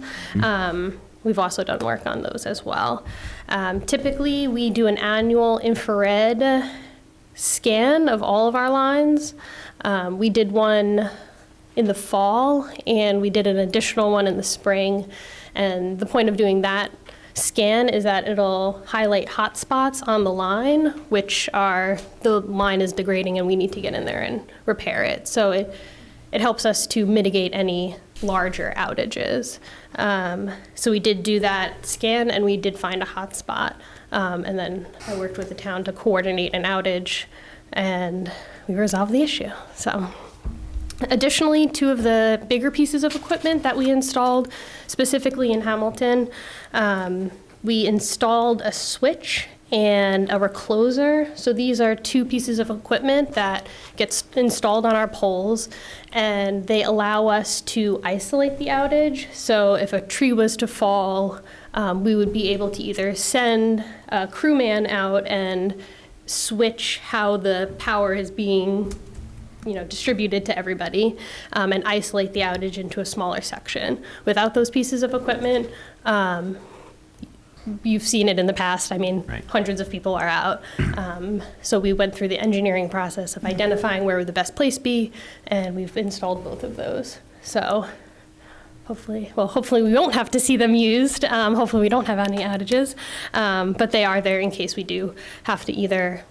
Speaker 12: We've also done work on those as well. Typically, we do an annual infrared scan of all of our lines. We did one in the fall, and we did an additional one in the spring. And the point of doing that scan is that it'll highlight hot spots on the line, which are, the line is degrading and we need to get in there and repair it. So it helps us to mitigate any larger outages. So we did do that scan, and we did find a hot spot. And then I worked with the town to coordinate an outage, and we resolved the issue. So, additionally, 2 of the bigger pieces of equipment that we installed, specifically in Hamilton, we installed a switch and a recloser. So these are 2 pieces of equipment that gets installed on our poles, and they allow us to isolate the outage. So if a tree was to fall, we would be able to either send a crewman out and switch how the power is being distributed to everybody, and isolate the outage into a smaller section. Without those pieces of equipment, you've seen it in the past. I mean,
Speaker 4: right.
Speaker 12: Hundreds of people are out. So we went through the engineering process of identifying where would the best place be, and we've installed both of those. So hopefully we won't have to see them used. Hopefully we don't have any outages, but they are there in case we do have to either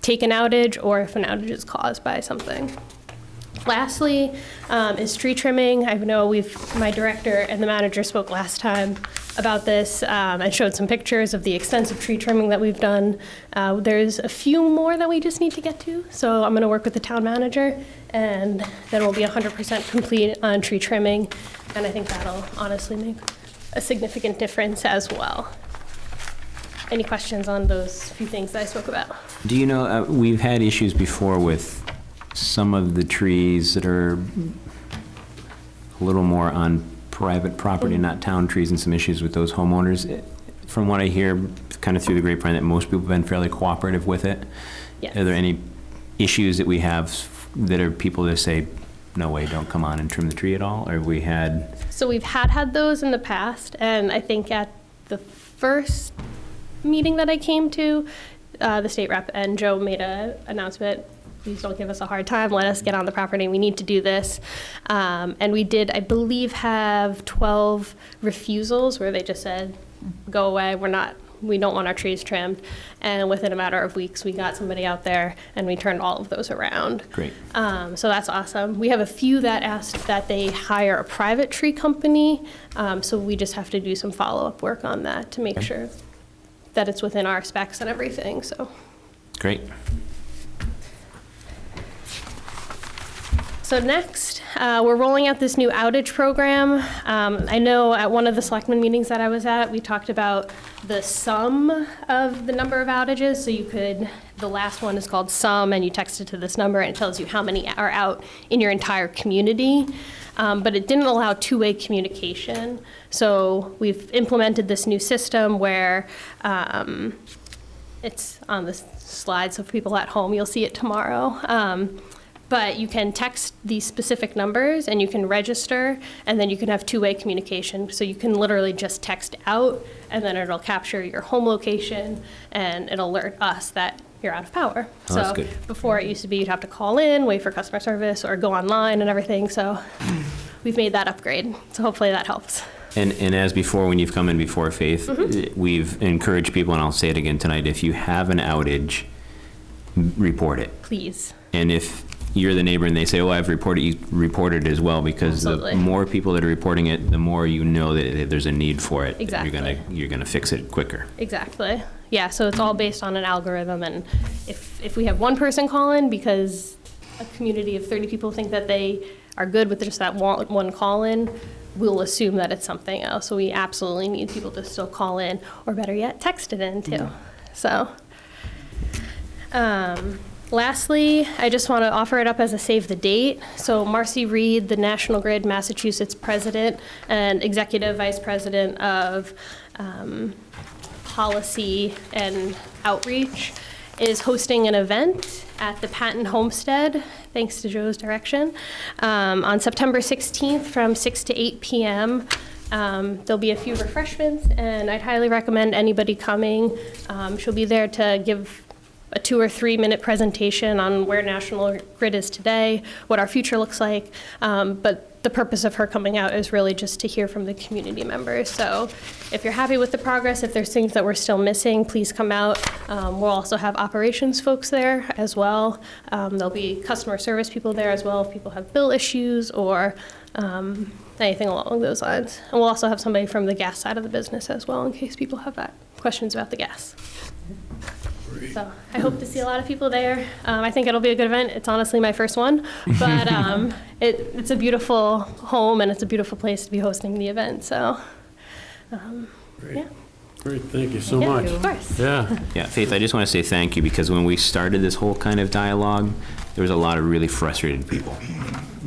Speaker 12: take an outage or if an outage is caused by something. Lastly, is tree trimming. I know my director and the manager spoke last time about this. I showed some pictures of the extensive tree trimming that we've done. There's a few more that we just need to get to, so I'm going to work with the town manager, and then we'll be 100% complete on tree trimming, and I think that'll honestly make a significant difference as well. Any questions on those few things that I spoke about?
Speaker 4: Do you know, we've had issues before with some of the trees that are a little more on private property, not town trees, and some issues with those homeowners. From what I hear, kind of through the grapevine, that most people have been fairly cooperative with it.
Speaker 12: Yes.
Speaker 4: Are there any issues that we have that are people that say, no way, don't come on and trim the tree at all? Or have we had?
Speaker 12: So we've had those in the past, and I think at the first meeting that I came to, the state rep and Joe made an announcement, please don't give us a hard time, let us get on the property, we need to do this. And we did, I believe, have 12 refusals where they just said, go away, we don't want our trees trimmed. And within a matter of weeks, we got somebody out there and we turned all of those around.
Speaker 4: Great.
Speaker 12: So that's awesome. We have a few that asked that they hire a private tree company. So we just have to do some follow-up work on that to make sure that it's within our specs and everything, so.
Speaker 4: Great.
Speaker 12: So next, we're rolling out this new outage program. I know at one of the selectmen meetings that I was at, we talked about the sum of the number of outages. So the last one is called sum, and you text it to this number and it tells you how many are out in your entire community. But it didn't allow two-way communication. So we've implemented this new system where it's on the slide, so for people at home, you'll see it tomorrow. But you can text these specific numbers and you can register, and then you can have two-way communication. So you can literally just text out, and then it'll capture your home location, and it'll alert us that you're out of power.
Speaker 4: Oh, that's
Speaker 12: So
Speaker 4: good.
Speaker 12: before it used to be you'd have to call in, wait for customer service, or go online and everything. So we've made that upgrade. So hopefully that helps.
Speaker 4: And as before, when you've come in before, Faith, we've encouraged people, and I'll say it again tonight, if you have an outage, report it.
Speaker 12: Please.
Speaker 4: And if you're the neighbor and they say, oh, I've reported, you report it as well, because
Speaker 12: Absolutely.
Speaker 4: the more people that are reporting it, the more you know that there's a need for it.
Speaker 12: Exactly.
Speaker 4: You're gonna fix it quicker.
Speaker 12: Exactly. Yeah, so it's all based on an algorithm, and if we have one person call in because a community of 30 people think that they are good with just that one call in, we'll assume that it's something else. So we absolutely need people to still call in, or better yet, text it in too. So, lastly, I just want to offer it up as a save the date. So Marcy Reed, the National Grid Massachusetts president and executive vice president of policy and outreach, is hosting an event at the Patton Homestead, thanks to Joe's direction, on September 16th from 6 to 8 p.m. There'll be a few refreshments, and I'd highly recommend anybody coming. She'll be there to give a 2 or 3 minute presentation on where National Grid is today, what our future looks like. But the purpose of her coming out is really just to hear from the community members. So if you're happy with the progress, if there's things that we're still missing, please come out. We'll also have operations folks there as well. There'll be customer service people there as well if people have bill issues or anything along those lines. And we'll also have somebody from the gas side of the business as well in case people have questions about the gas. So I hope to see a lot of people there. I think it'll be a good event. It's honestly my first one, but it's a beautiful home and it's a beautiful place to be hosting the event. So, yeah.
Speaker 2: Great, thank you so
Speaker 12: Yeah,
Speaker 2: much.
Speaker 12: of course.
Speaker 2: Yeah.
Speaker 4: Yeah, Faith, I just want to say thank you, because when we started this whole kind of dialogue, there was a lot of really frustrated people,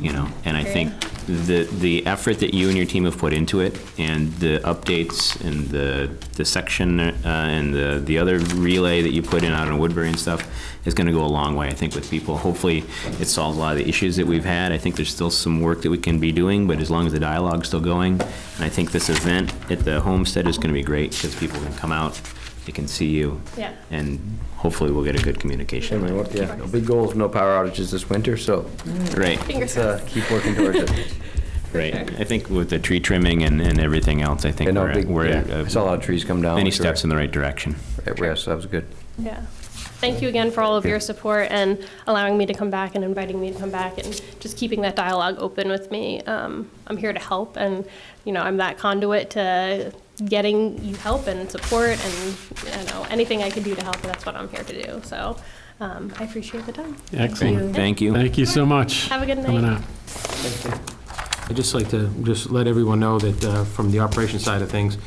Speaker 4: and I think the effort that you and your team have put into it, and the updates and the section and the other relay that you put in out in Woodbury and stuff is going to go a long way, I think, with people. Hopefully it solves a lot of the issues that we've had. I think there's still some work that we can be doing, but as long as the dialogue's still going, and I think this event at the homestead is going to be great, because people can come out, they can see you,
Speaker 12: Yeah.
Speaker 4: and hopefully we'll get a good communication.
Speaker 1: No big goals, no power outages this winter, so
Speaker 4: Right.
Speaker 12: Fingers
Speaker 1: let's
Speaker 12: crossed.
Speaker 1: keep working towards it.
Speaker 4: Right. I think with the tree trimming and everything else, I think
Speaker 1: I saw a lot of trees come down.
Speaker 4: many steps in the right direction.
Speaker 1: Yeah, so that was good.
Speaker 12: Yeah. Thank you again for all of your support and allowing me to come back and inviting me to come back and just keeping that dialogue open with me. I'm here to help, and I'm that conduit to getting you help and support, and anything I can do to help. That's what I'm here to do. So I appreciate the time.
Speaker 2: Excellent.
Speaker 4: Thank you.
Speaker 2: Thank you so much.
Speaker 12: Have a good
Speaker 2: Coming
Speaker 12: night.
Speaker 2: out.
Speaker 6: I'd just like to let everyone know that from the operation side of things,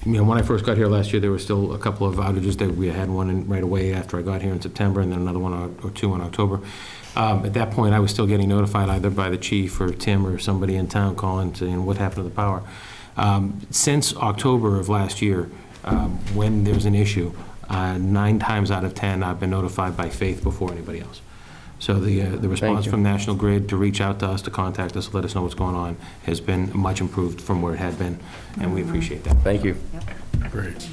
Speaker 6: when I first got here last year, there were still a couple of outages. That we had one right away after I got here in September, and then another one or two in October. At that point, I was still getting notified either by the chief or Tim or somebody in town calling saying what happened to the power. Since October of last year, when there's an issue, 9 times out of 10, I've been notified by Faith before anybody else. So the response from National Grid to reach out to us, to contact us, let us know what's going on, has been much improved from where it had been, and we appreciate that.
Speaker 1: Thank you.
Speaker 2: Great.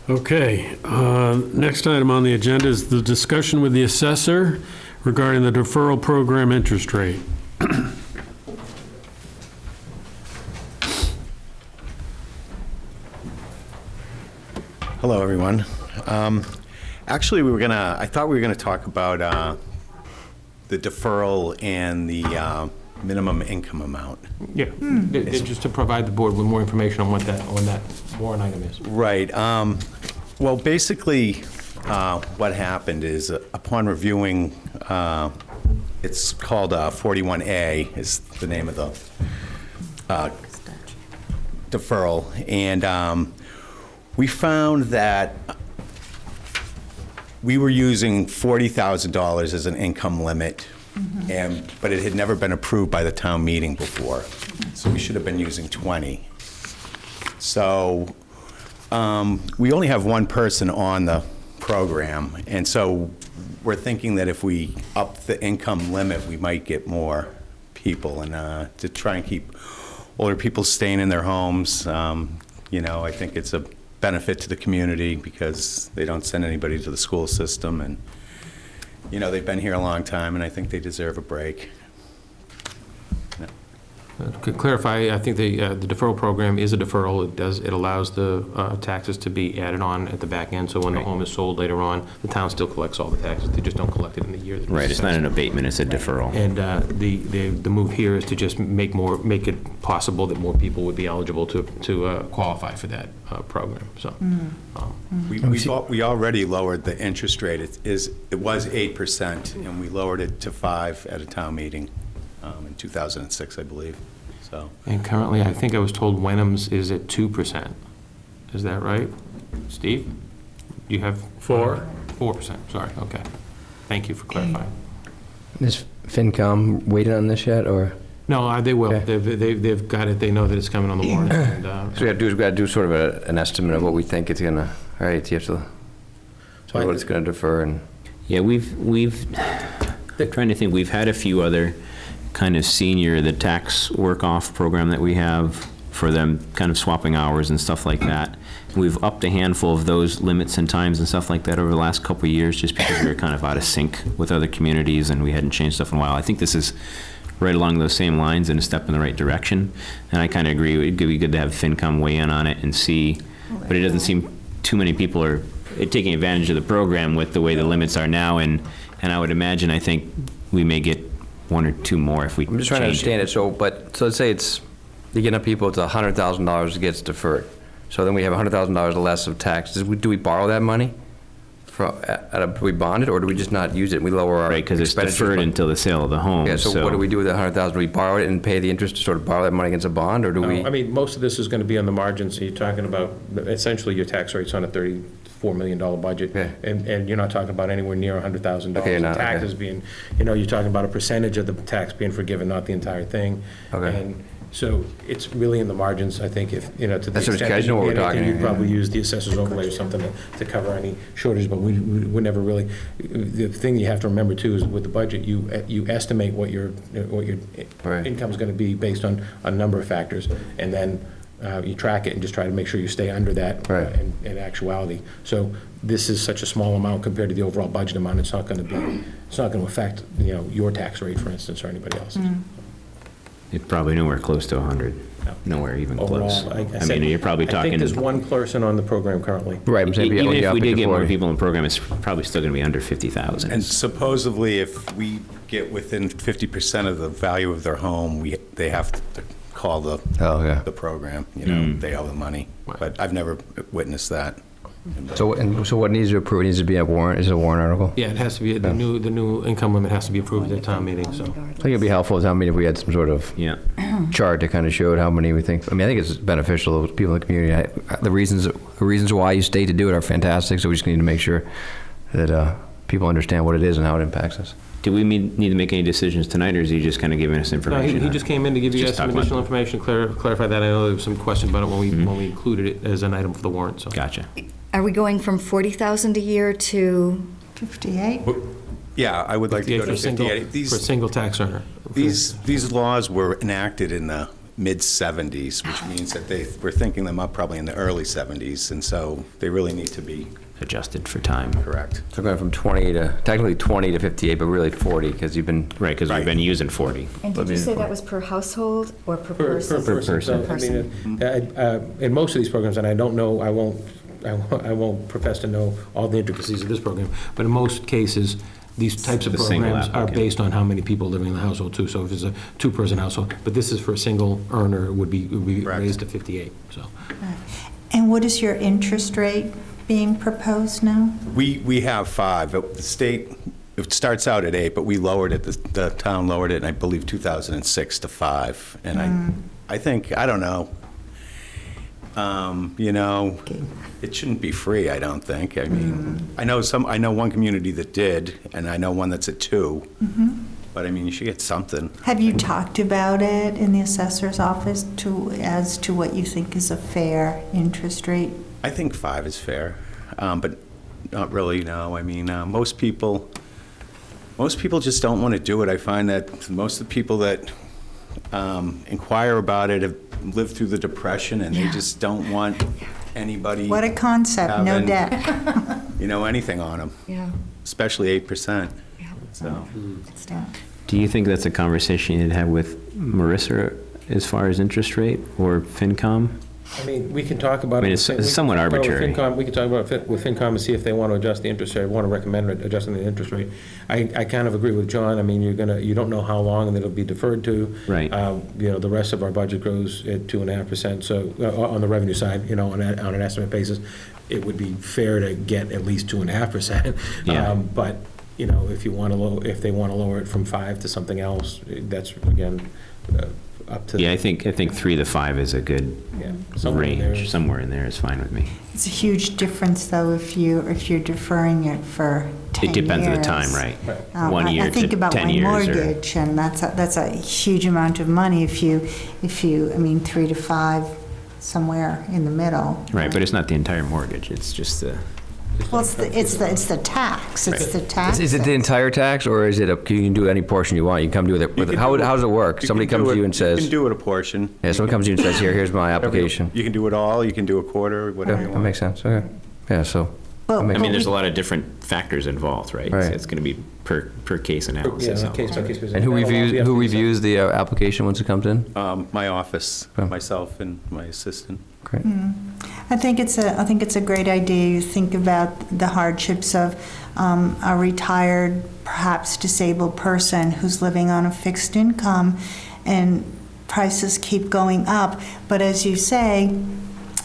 Speaker 2: Okay, next item on the agenda is the discussion with the assessor regarding the deferral program interest rate.
Speaker 13: Hello, everyone. Actually, I thought we were gonna talk about the deferral and the minimum income amount.
Speaker 6: Yeah, just to provide the board with more information on what that warrant item is.
Speaker 13: Right. Well, basically, what happened is upon reviewing, it's called 41A is the name of the deferral, and we found that we were using $40,000 as an income limit, but it had never been approved by the town meeting before. So we should have been using 20. So we only have one person on the program. And so we're thinking that if we up the income limit, we might get more people, and to try and keep older people staying in their homes. I think it's a benefit to the community because they don't send anybody to the school system, and they've been here a long time, and I think they deserve a break.
Speaker 6: To clarify, I think the deferral program is a deferral. It allows the taxes to be added on at the back end, so when the home is sold later on, the town still collects all the taxes. They just don't collect it in the year that
Speaker 4: Right, it's not an abatement, it's a deferral.
Speaker 6: And the move here is to just make it possible that more people would be eligible to qualify for that program, so.
Speaker 13: We already lowered the interest rate. It was 8%, and we lowered it to 5% at a town meeting in 2006, I believe. So.
Speaker 6: And currently, I think I was told Wenham's is at 2%. Is that right? Steve? You have? 4%, sorry, okay. Thank you for clarifying.
Speaker 1: Is FinCom waiting on this yet, or?
Speaker 6: No, they will.
Speaker 1: Okay.
Speaker 6: They've got it. They know that it's coming on the warrant. And,
Speaker 1: So we got to do sort of an estimate of what we think it's gonna, right, you have to, so what it's gonna defer and.
Speaker 4: Yeah, I'm trying to think, we've had a few other kind of the tax work-off program that we have for them kind of swapping hours and stuff like that. We've upped a handful of those limits and times and stuff like that over the last couple of years just because we were kind of out of sync with other communities and we hadn't changed stuff in a while. I think this is right along those same lines and a step in the right direction. And I kind of agree, it'd be good to have FinCom weigh in on it and see, but it doesn't seem too many people are taking advantage of the program with the way the limits are now. And I would imagine, I think we may get one or two more if we
Speaker 1: I'm just trying to understand it. So let's say you get enough people, it's $100,000 gets deferred. So then we have $100,000 less of taxes. Do we borrow that money? Do we bond it, or do we just not use it? We lower our
Speaker 4: right, because it's deferred until the sale of the home.
Speaker 1: Yeah. So what do we do with that $100,000? Do we borrow it and pay the interest to sort of borrow that money against a bond, or do we?
Speaker 6: I mean, most of this is going to be on the margin. So you're talking about essentially your tax rate's on a $34 million budget, and you're not talking about anywhere near $100,000 of taxes being. You're talking about a percentage of the tax being forgiven, not the entire thing.
Speaker 1: Okay.
Speaker 6: And so it's really in the margins, I think, if, to the
Speaker 1: That's
Speaker 6: extent
Speaker 1: what know what we're talking
Speaker 6: you'd probably use the assessor's overlay or something to cover any shortage, but we never really, the thing you have to remember too is with the budget, you estimate what your income is going to be based on a number of factors, and then you track it and just try to make sure you stay under that in actuality. So this is such a small amount compared to the overall budget amount, it's not going to affect, your tax rate, for instance, or anybody else's.
Speaker 4: It's probably nowhere close to 100.
Speaker 6: No.
Speaker 4: Nowhere even
Speaker 6: Overall,
Speaker 4: close.
Speaker 6: I
Speaker 4: mean, you're probably talking.
Speaker 6: I think there's one person on the program currently.
Speaker 1: Right. I'm saying
Speaker 4: Even if we did get more
Speaker 1: 40.
Speaker 4: people in the program, it's probably still going to be under 50,000.
Speaker 13: And supposedly, if we get within 50% of the value of their home, they have to call the program. They owe the money. But I've never witnessed that.
Speaker 1: So what needs to be approved? It needs to be a warrant. Is it a warrant article?
Speaker 6: Yeah, it has to be the new income limit has to be approved at town meeting. So
Speaker 1: I think it'd be helpful at town meeting if we had some sort of chart to kind of show how many we think. I mean, I think it's beneficial to people in the community. The reasons why you stay to do it are fantastic. So we just need to make sure that people understand what it is and how it impacts us.
Speaker 4: Do we need to make any decisions tonight, or is he just kind of giving us information?
Speaker 6: No, he just came in to give you guys some additional information, clarify that. I know there was some question about it when we included it as an item for the warrant. So.
Speaker 4: Gotcha.
Speaker 5: Are we going from 40,000 a year to
Speaker 3: 58?
Speaker 13: Yeah, I would like to go to 58.
Speaker 6: For a single tax earner.
Speaker 13: These laws were enacted in the mid-'70s, which means that they were thinking them up probably in the early '70s, and so they really need to be
Speaker 4: adjusted for time.
Speaker 13: Correct.
Speaker 1: So going from 20 to 58, but really 40 because you've been
Speaker 4: right because we've been using 40.
Speaker 5: And did you say that was per household or per person?
Speaker 6: Per person. I mean, in most of these programs, and I don't know, I won't profess to know all the intricacies of this program, but in most cases, these types of programs are based on how many people living in the household too. So if it's a two-person household, but this is for a single earner, it would be raised to 58. So.
Speaker 3: And what is your interest rate being proposed now?
Speaker 13: We have 5. The state, it starts out at 8, but we lowered it. The town lowered it in, I believe, 2006 to 5. And I think, I don't know. It shouldn't be free, I don't think. I mean, I know one community that did, and I know one that's at 2. But I mean, you should get something.
Speaker 3: Have you talked about it in the assessor's office as to what you think is a fair interest rate?
Speaker 13: I think 5 is fair, but not really, no. I mean, most people just don't want to do it. I find that most of the people that inquire about it have lived through the Depression, and they just don't want anybody.
Speaker 3: What a concept, no
Speaker 13: having,
Speaker 3: debt.
Speaker 13: Anything on them,
Speaker 5: Yeah.
Speaker 13: especially 8%.
Speaker 5: Yeah.
Speaker 13: So,
Speaker 5: It's down.
Speaker 4: Do you think that's a conversation you'd have with Marissa as far as interest rate or FinCom?
Speaker 6: I mean, we can talk about it.
Speaker 4: I mean, it's somewhat
Speaker 6: We can talk about it with
Speaker 4: arbitrary.
Speaker 6: FinCom. We can talk about it with FinCom and see if they want to adjust the interest rate, want to recommend adjusting the interest rate. I kind of agree with John. I mean, you don't know how long and it'll be deferred to.
Speaker 4: Right.
Speaker 6: The rest of our budget grows at 2.5%, so, on the revenue side, on an estimate basis, it would be fair to get at least 2.5%.
Speaker 4: Yeah.
Speaker 6: But, if they want to lower it from 5 to something else, that's, again, up to.
Speaker 4: Yeah, I think 3 to 5 is a good
Speaker 6: somewhere in there
Speaker 4: range.
Speaker 6: is-
Speaker 4: Somewhere in there is fine with me.
Speaker 3: It's a huge difference, though, if you're deferring it for 10
Speaker 4: It depends on the time,
Speaker 3: years.
Speaker 4: right?
Speaker 6: Right.
Speaker 4: 1 year
Speaker 3: I think
Speaker 4: to
Speaker 3: about
Speaker 4: 10
Speaker 3: my
Speaker 4: years.
Speaker 3: mortgage, and that's a huge amount of money if you, 3 to 5, somewhere in the middle.
Speaker 4: Right, but it's not the entire mortgage. It's just the.
Speaker 3: Well, it's the tax, it's the tax.
Speaker 1: Is it the entire tax, or is it you can do any portion you want? You can come do it with, how does it work? Somebody comes to you and
Speaker 13: You
Speaker 1: says,
Speaker 13: can do it a portion.
Speaker 1: yeah, someone comes to you and says, here's my application.
Speaker 13: You can do it all, you can do a quarter,
Speaker 1: Yeah,
Speaker 13: whatever you
Speaker 1: that
Speaker 13: want.
Speaker 1: makes sense, okay. Yeah, so,
Speaker 3: Well,
Speaker 1: I mean,
Speaker 4: I mean, there's a lot of different factors involved, right?
Speaker 1: Right.
Speaker 4: So it's going to be per case analysis.
Speaker 6: Yeah, case by case basis.
Speaker 1: and who
Speaker 6: That'll all be up to
Speaker 1: who
Speaker 6: you.
Speaker 1: reviews the application once it comes in?
Speaker 13: My office,
Speaker 1: Oh.
Speaker 13: myself and my assistant.
Speaker 1: Great.
Speaker 3: I think it's a great idea. You think about the hardships of a retired, perhaps disabled person who's living on a fixed income, and prices keep going up. But as you say,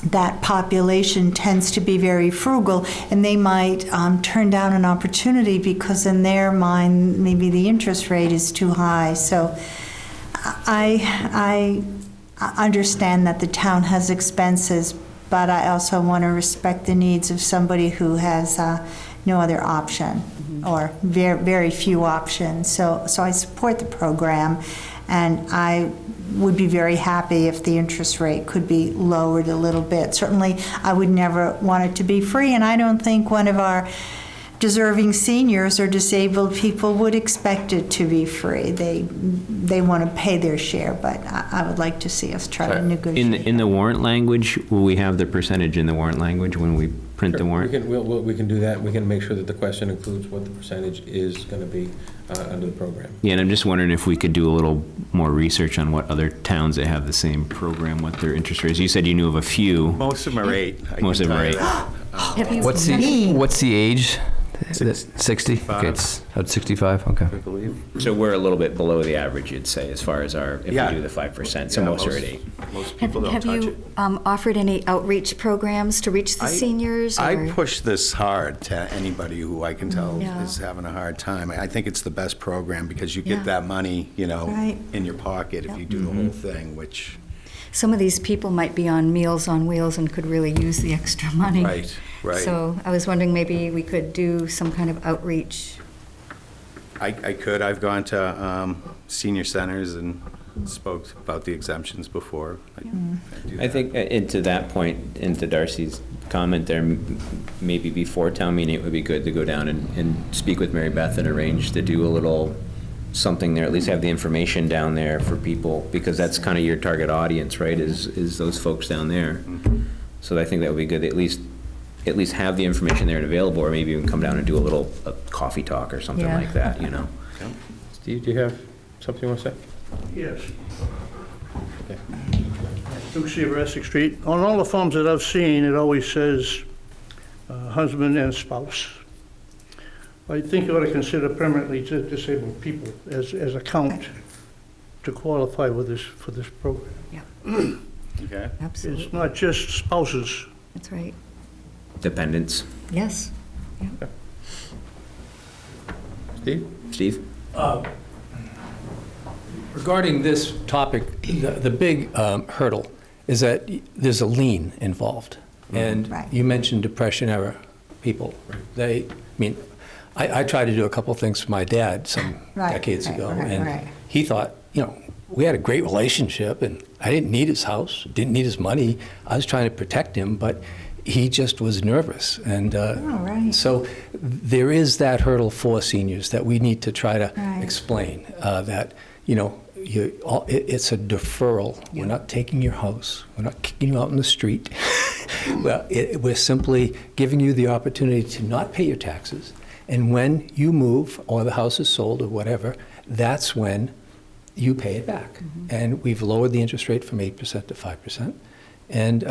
Speaker 3: that population tends to be very frugal, and they might turn down an opportunity because in their mind, maybe the interest rate is too high. So I understand that the town has expenses, but I also want to respect the needs of somebody who has no other option, or very, very few options. So I support the program, and I would be very happy if the interest rate could be lowered a little bit. Certainly, I would never want it to be free, and I don't think one of our deserving seniors or disabled people would expect it to be free. They want to pay their share, but I would like to see us try to negotiate.
Speaker 4: In the warrant language, will we have the percentage in the warrant language when we print the warrant?
Speaker 6: We can do that. We can make sure that the question includes what the percentage is going to be under the program.
Speaker 4: Yeah, and I'm just wondering if we could do a little more research on what other towns that have the same program, what their interest rates. You said you knew of a few.
Speaker 13: Most of them are 8. I
Speaker 4: Most
Speaker 13: can
Speaker 4: of them are
Speaker 13: tell you
Speaker 4: 8.
Speaker 13: that.
Speaker 5: Have you
Speaker 1: What's the age? 60? Okay, it's at 65, okay.
Speaker 13: I believe.
Speaker 4: So we're a little bit below the average, you'd say, as far as if we do the 5%, so
Speaker 13: Yeah,
Speaker 4: most are at 8.
Speaker 13: Most
Speaker 5: Have
Speaker 13: people don't
Speaker 5: have
Speaker 13: touch
Speaker 5: you
Speaker 13: it.
Speaker 5: offered any outreach programs to reach the seniors?
Speaker 13: I
Speaker 5: or-
Speaker 13: push this hard to anybody who I can tell
Speaker 5: Yeah.
Speaker 13: is having a hard time. I think it's the best program because you
Speaker 5: Yeah.
Speaker 13: get that money,
Speaker 3: Right.
Speaker 13: in your pocket if you do the whole thing, which,
Speaker 5: Some of these people might be on Meals on Wheels and could really use the extra money.
Speaker 13: right.
Speaker 5: So I was wondering, maybe we could do some kind of outreach.
Speaker 13: I could, I've gone to senior centers and spoke about the exemptions before. I do
Speaker 4: I
Speaker 13: that.
Speaker 4: think, and to that point, and to Darcy's comment there, maybe before town meeting, it would be good to go down and speak with Mary Beth and arrange to do a little something there, at least have the information down there for people, because that's kind of your target audience, right, is those folks down there. So I think that would be good, at least have the information there and available, or maybe even come down and do a coffee talk or something
Speaker 5: Yeah.
Speaker 4: like that, you know?
Speaker 6: Steve, do you have something you want to say?
Speaker 10: Yes. Duke Seaver, Essex Street. On all the forms that I've seen, it always says husband and spouse. I think you ought to consider permanently disabled people as a count to qualify for this program.
Speaker 13: Okay.
Speaker 5: Absolutely.
Speaker 10: It's not just spouses.
Speaker 5: That's right.
Speaker 4: Dependents.
Speaker 5: Yes.
Speaker 4: Steve?
Speaker 14: Regarding this topic, the big hurdle is that there's a lien involved. And
Speaker 3: Right.
Speaker 14: you mentioned Depression-era people. I tried to do a couple things for my dad some
Speaker 3: Right,
Speaker 14: decades
Speaker 3: right,
Speaker 14: ago.
Speaker 3: right,
Speaker 14: And
Speaker 3: right.
Speaker 14: he thought, we had a great relationship, and I didn't need his house, didn't need his money. I was trying to protect him, but he just was nervous. And
Speaker 3: right.
Speaker 14: so there is that hurdle for seniors that we need to try to
Speaker 3: Right.
Speaker 14: explain, that, it's a deferral. We're not taking your house. We're not kicking you out in the street. Well, we're simply giving you the opportunity to not pay your taxes. And when you move, or the house is sold, or whatever, that's when you pay it back.
Speaker 5: Mm-hmm.
Speaker 14: And we've lowered the interest rate from 8% to 5%. And,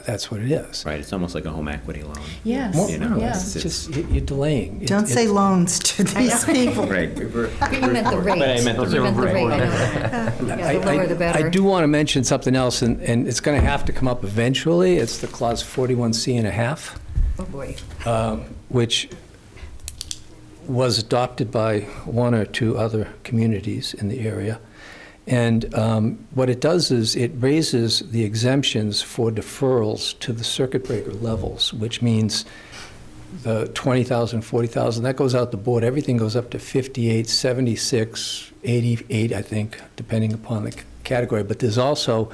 Speaker 14: that's what it is.
Speaker 4: Right, it's almost like a home equity loan.
Speaker 5: Yes,
Speaker 14: More-
Speaker 4: You know,
Speaker 5: yeah.
Speaker 14: It's just, you're delaying.
Speaker 3: Don't say loans to these people.
Speaker 4: Right.
Speaker 5: But you meant the rate.
Speaker 4: But I meant the
Speaker 5: You meant the
Speaker 4: rate.
Speaker 5: rate, I know. Yeah, the lower the better.
Speaker 14: I do want to mention something else, and it's going to have to come up eventually. It's the clause 41C and a half,
Speaker 5: Oh, boy.
Speaker 14: which was adopted by one or two other communities in the area. And what it does is it raises the exemptions for deferrals to the circuit breaker levels, which means the 20,000, 40,000, that goes out the board. Everything goes up to 58, 76, 88, I think, depending upon the category. But there's also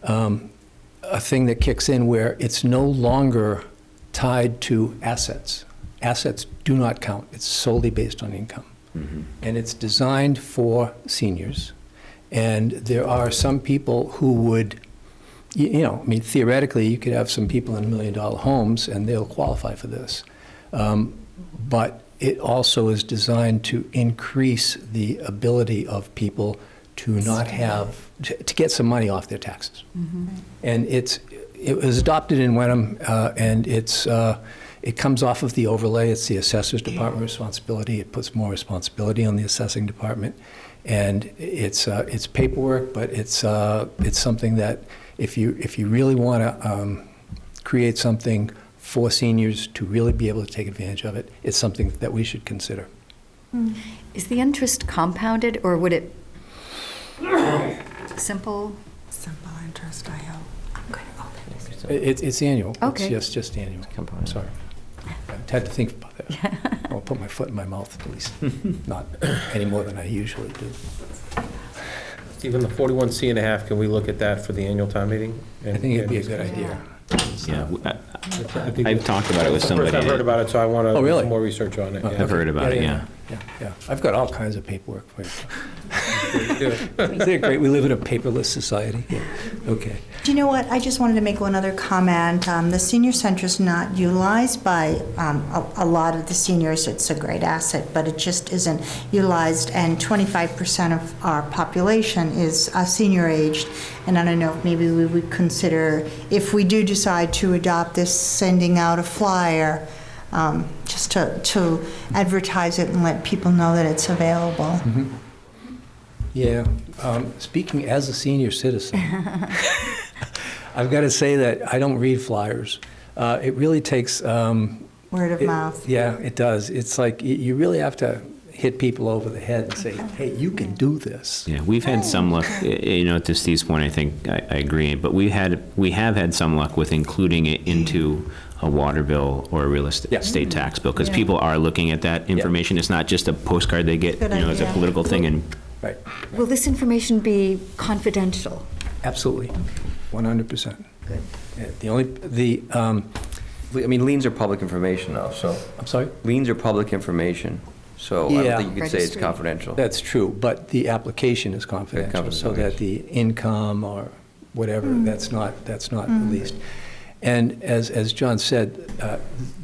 Speaker 14: a thing that kicks in where it's no longer tied to assets. Assets do not count. It's solely based on income.
Speaker 4: Mhm.
Speaker 14: And it's designed for seniors. And there are some people who would, theoretically, you could have some people in $1 million homes, and they'll qualify for this. But it also is designed to increase the ability of people to not have, to get some money off their taxes. And it was adopted in Wenham, and it comes off of the overlay. It's the assessor's department responsibility. It puts more responsibility on the assessing department. And it's paperwork, but it's something that if you really want to create something for seniors to really be able to take advantage of it, it's something that we should consider.
Speaker 5: Is the interest compounded, or would it simple?
Speaker 3: Simple interest, I hope. I'm going to go there.
Speaker 14: It's annual.
Speaker 5: Okay.
Speaker 14: It's just annual. I'm sorry. I had to think about that. I'll put my foot in my mouth, at least, not any more than I usually do.
Speaker 6: Even the 41C and a half, can we look at that for the annual town meeting?
Speaker 14: I think it'd be a good idea.
Speaker 4: Yeah, I've talked about it with somebody.
Speaker 6: I've heard about it, so I want to
Speaker 14: Oh, really?
Speaker 6: do more research on it. yeah.
Speaker 4: I've heard about it, yeah.
Speaker 14: Yeah. I've got all kinds of paperwork for you. Isn't it great? We live in a paperless society. Yeah. Okay.
Speaker 3: Do you know what? I just wanted to make one other comment. The senior center is not utilized by a lot of the seniors. It's a great asset, but it just isn't utilized. And 25% of our population is senior aged. And I don't know if maybe we would consider, if we do decide to adopt this, sending out a flyer just to advertise it and let people know that it's available.
Speaker 14: Yeah. Speaking as a senior citizen, I've got to say that I don't read flyers. It really takes...
Speaker 3: Word of mouth.
Speaker 14: Yeah, it does. It's like you really have to hit people over the head and say, hey, you can do this.
Speaker 4: Yeah, we've had some luck, to Steve's point, I think, I agree, but we have had some luck with including it into a water bill or a real estate tax bill, because people are looking at that information. It's not just a postcard they get,
Speaker 3: Good
Speaker 4: as a
Speaker 3: idea.
Speaker 4: political thing, and
Speaker 14: Right.
Speaker 5: Will this information be confidential?
Speaker 14: Absolutely. 100%.
Speaker 5: Good.
Speaker 14: Yeah,
Speaker 1: liens are public information now, so.
Speaker 14: I'm sorry?
Speaker 1: Liens are public information, so I
Speaker 14: Yeah.
Speaker 1: don't think you could say it's
Speaker 5: Registry.
Speaker 1: confidential.
Speaker 14: That's true, but the application is confidential, so that the income or whatever, that's not released. And as John said,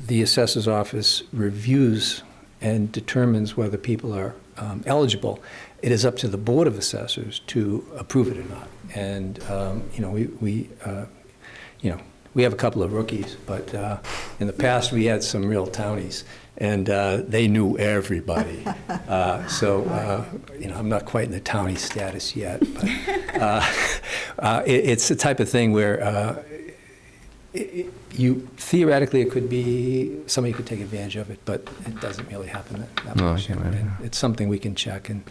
Speaker 14: the assessor's office reviews and determines whether people are eligible. It is up to the Board of Assessors to approve it or not. And, we have a couple of rookies, but in the past, we had some real townies, and they knew everybody. I'm not quite in the townie status yet, but it's the type of thing where theoretically, it could be, somebody could take advantage of it, but it doesn't really happen that
Speaker 1: No, I
Speaker 14: much.
Speaker 1: can't imagine.
Speaker 14: And it's something we can check, and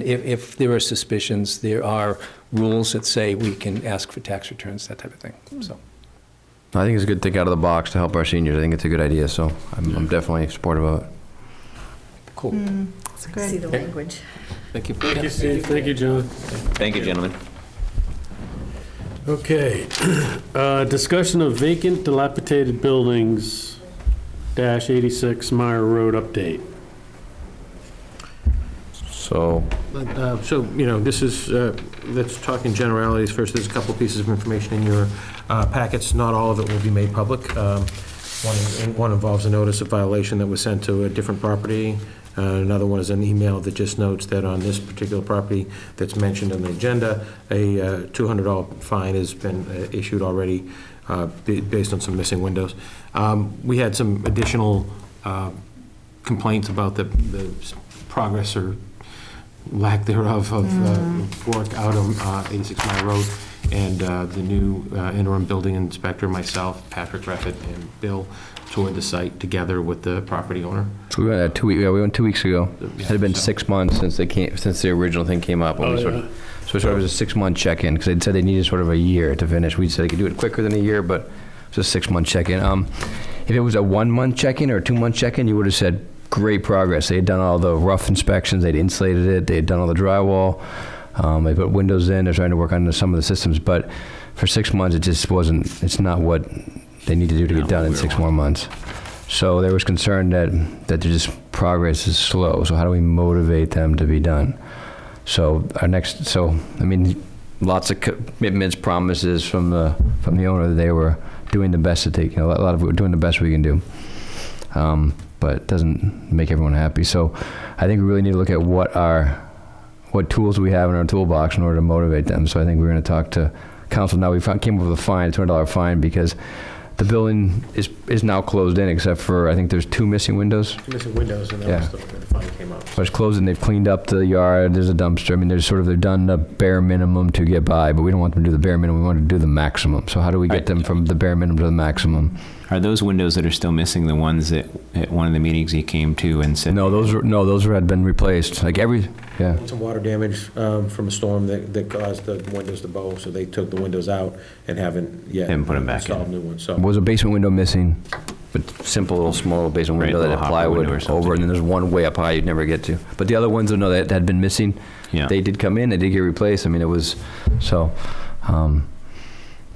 Speaker 14: if there are suspicions, there are rules that say we can ask for tax returns, that type of thing, so.
Speaker 1: I think it's a good thing out of the box to help our seniors. I think it's a good idea, so I'm definitely supportive of it.
Speaker 14: Cool.
Speaker 3: That's good.
Speaker 5: See the language.
Speaker 6: Thank you.
Speaker 2: Thank you, Steve. Thank you, John.
Speaker 4: thank you, gentlemen.
Speaker 2: Okay. Discussion of vacant dilapidated buildings, -86 Meyer Road update.
Speaker 1: So,
Speaker 6: So, this is, let's talk in generalities first. There's a couple pieces of information in your packets. Not all of it will be made public. One involves a notice of violation that was sent to a different property. Another one is an email that just notes that on this particular property that's mentioned on the agenda, a $200 fine has been issued already based on some missing windows. We had some additional complaints about the progress or lack thereof of work out on 86 Mile Road, and the new interim building inspector, myself, Patrick Reffett, and Bill toured the site together with the property owner.
Speaker 1: so we went 2 weeks. Yeah, we went 2 weeks ago. It had been 6 months since the original thing came up. And so it sort of was a 6-month check-in because they said they needed sort of a year to finish. We said they could do it quicker than a year, but it's a 6-month check-in. If it was a 1-month check-in or a 2-month check-in, you would have said great progress. They had done all the rough inspections. They'd insulated it. They had done all the drywall. They put windows in. They're trying to work on some of the systems, but for 6 months, it just wasn't. It's not what they need to do to get done in 6 more months. So there was concern that their just progress is slow. So how do we motivate them to be done? So lots of commitments, promises from the owner that they were doing the best that they, a lot of it, we're doing the best we can do. But it doesn't make everyone happy. So I think we really need to look at what tools we have in our toolbox in order to motivate them. So I think we're going to talk to council now. We came up with a fine, a $200 fine, because the building is now closed in, except for, I think there's 2 missing windows.
Speaker 6: 2 missing windows, and that was the fine came up.
Speaker 1: But it's closed and they've cleaned up the yard. There's a dumpster. I mean, they've done the bare minimum to get by, but we don't want them to do the bare minimum. We want to do the maximum. So how do we get them from the bare minimum to the maximum?
Speaker 4: Are those windows that are still missing the ones that at one of the meetings he came to and said?
Speaker 1: No, those had been replaced.
Speaker 6: Some water damage from a storm that caused the windows to bow, so they took the windows out and haven't yet
Speaker 4: put them back
Speaker 6: installed
Speaker 4: in.
Speaker 6: new ones. So
Speaker 1: Was a basement window missing? But simple, little small basement window that had plywood over, and then there's one way up high you'd never get to. But the other ones that had been missing, they did come in, they did get replaced. I mean, it was so.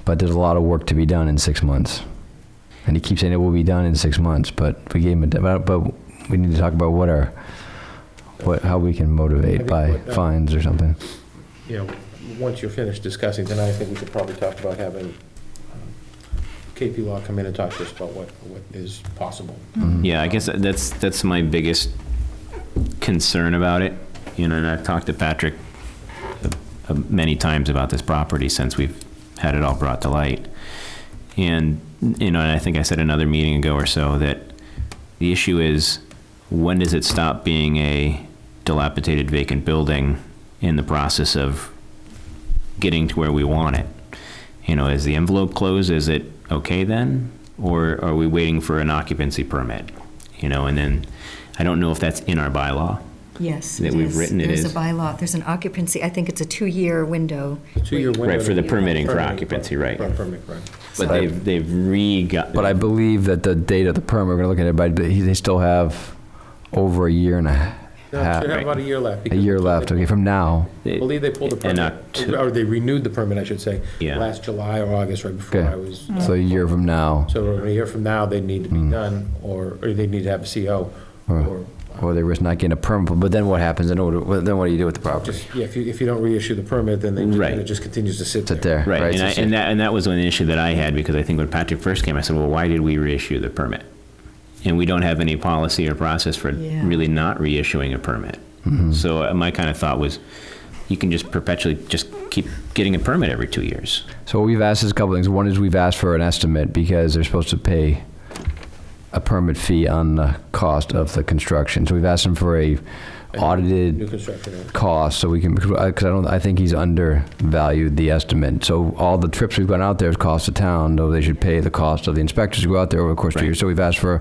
Speaker 1: But there's a lot of work to be done in 6 months, and he keeps saying it will be done in 6 months. But we gave him but we need to talk about how we can motivate by fines or something.
Speaker 6: Once you're finished discussing tonight, I think we could probably talk about having KP Law come in and talk to us about what is possible.
Speaker 1: Mm-hmm.
Speaker 4: Yeah, I guess that's my biggest concern about it. And I've talked to Patrick many times about this property since we've had it all brought to light. And, and I think I said another meeting ago or so that the issue is, when does it stop being a dilapidated vacant building in the process of getting to where we want it? Is the envelope closed? Is it okay then? Or are we waiting for an occupancy permit? And then I don't know if that's in our bylaw.
Speaker 5: Yes,
Speaker 4: that we've written it is.
Speaker 5: There's a bylaw, there's an occupancy, I think it's a 2-year window.
Speaker 6: 2-year window.
Speaker 4: Right, for the permitting for occupancy, right.
Speaker 6: Permit, right.
Speaker 4: But they've got.
Speaker 1: But I believe that the date of the permit, we're going to look at it, but they still have over a year and a half.
Speaker 6: No, should have about a year left.
Speaker 1: A year left, okay, from now.
Speaker 6: I believe they pulled the permit, or they renewed the permit, I should say, last July or August, right before I was.
Speaker 1: So a year from now.
Speaker 6: So a year from now, they need to be done, or they need to have a CO,
Speaker 1: or they risk not getting a permit. But then what happens? Then what do you do with the property?
Speaker 6: if you don't reissue the permit, then it just continues to sit there.
Speaker 4: Right, and that was an issue that I had, because I think when Patrick first came, I said, well, why did we reissue the permit? And we don't have any policy or process for really not reissuing a permit. Mm-hmm. So my kind of thought was, you can just perpetually just keep getting a permit every 2 years.
Speaker 1: So we've asked a couple things. One is we've asked for an estimate, because they're supposed to pay a permit fee on the cost of the construction. So we've asked them for a audited
Speaker 6: new construction
Speaker 1: cost, so we can, because I think he's undervalued the estimate. So all the trips we've gone out there has cost the town, though they should pay the cost of the inspectors to go out there over the course of 2 years. So we've asked for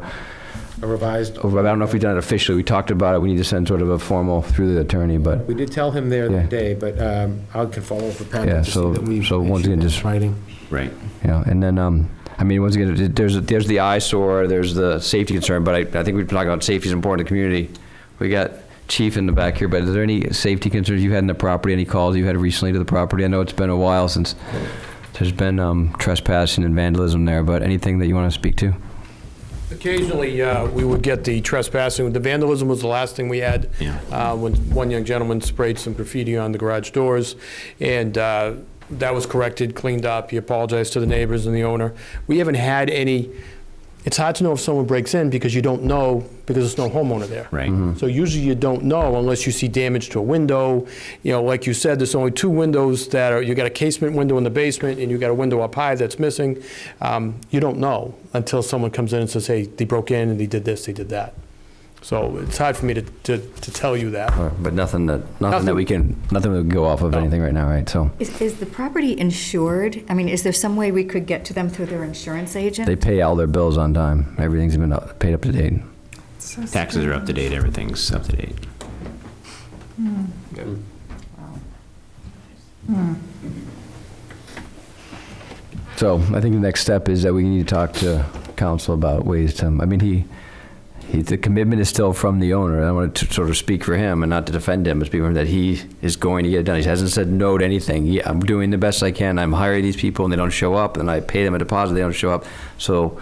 Speaker 6: a revised.
Speaker 1: I don't know if we've done it officially. We talked about it. We need to send sort of a formal through the attorney, but.
Speaker 6: We did tell him there that day, but I can follow up with Patrick to see that we've
Speaker 1: once again, just
Speaker 6: writing.
Speaker 4: Right.
Speaker 1: Yeah, and then, once again, there's the eyesore, there's the safety concern, but I think we've been talking about safety is important to the community. We got Chief in the back here, but is there any safety concerns you had in the property, any calls you had recently to the property? I know it's been a while since There's been trespassing and vandalism there, but anything that you want to speak to?
Speaker 7: Occasionally, we would get the trespassing. The vandalism was the last thing we had.
Speaker 4: Yeah.
Speaker 7: When one young gentleman sprayed some graffiti on the garage doors, and that was corrected, cleaned up. He apologized to the neighbors and the owner. We haven't had any. It's hard to know if someone breaks in because you don't know, because there's no homeowner there.
Speaker 4: Right.
Speaker 7: So usually you don't know unless you see damage to a window. You know, like you said, there's only 2 windows that are, you got a casement window in the basement and you got a window up high that's missing. You don't know until someone comes in and says, hey, they broke in and they did this, they did that. So it's hard for me to tell you that.
Speaker 1: But nothing that we can go off of anything right now, right? So
Speaker 5: Is the property insured? I mean, is there some way we could get to them through their insurance agent?
Speaker 1: they pay all their bills on time. Everything's been paid up to date.
Speaker 4: Taxes are up to date, everything's up to date.
Speaker 1: So I think the next step is that we need to talk to council about ways to, I mean, the commitment is still from the owner. I want to sort of speak for him and not to defend him, but speak for him that he is going to get it done. He hasn't said no to anything. Yeah, I'm doing the best I can. I'm hiring these people and they don't show up, and I pay them a deposit, they don't show up. So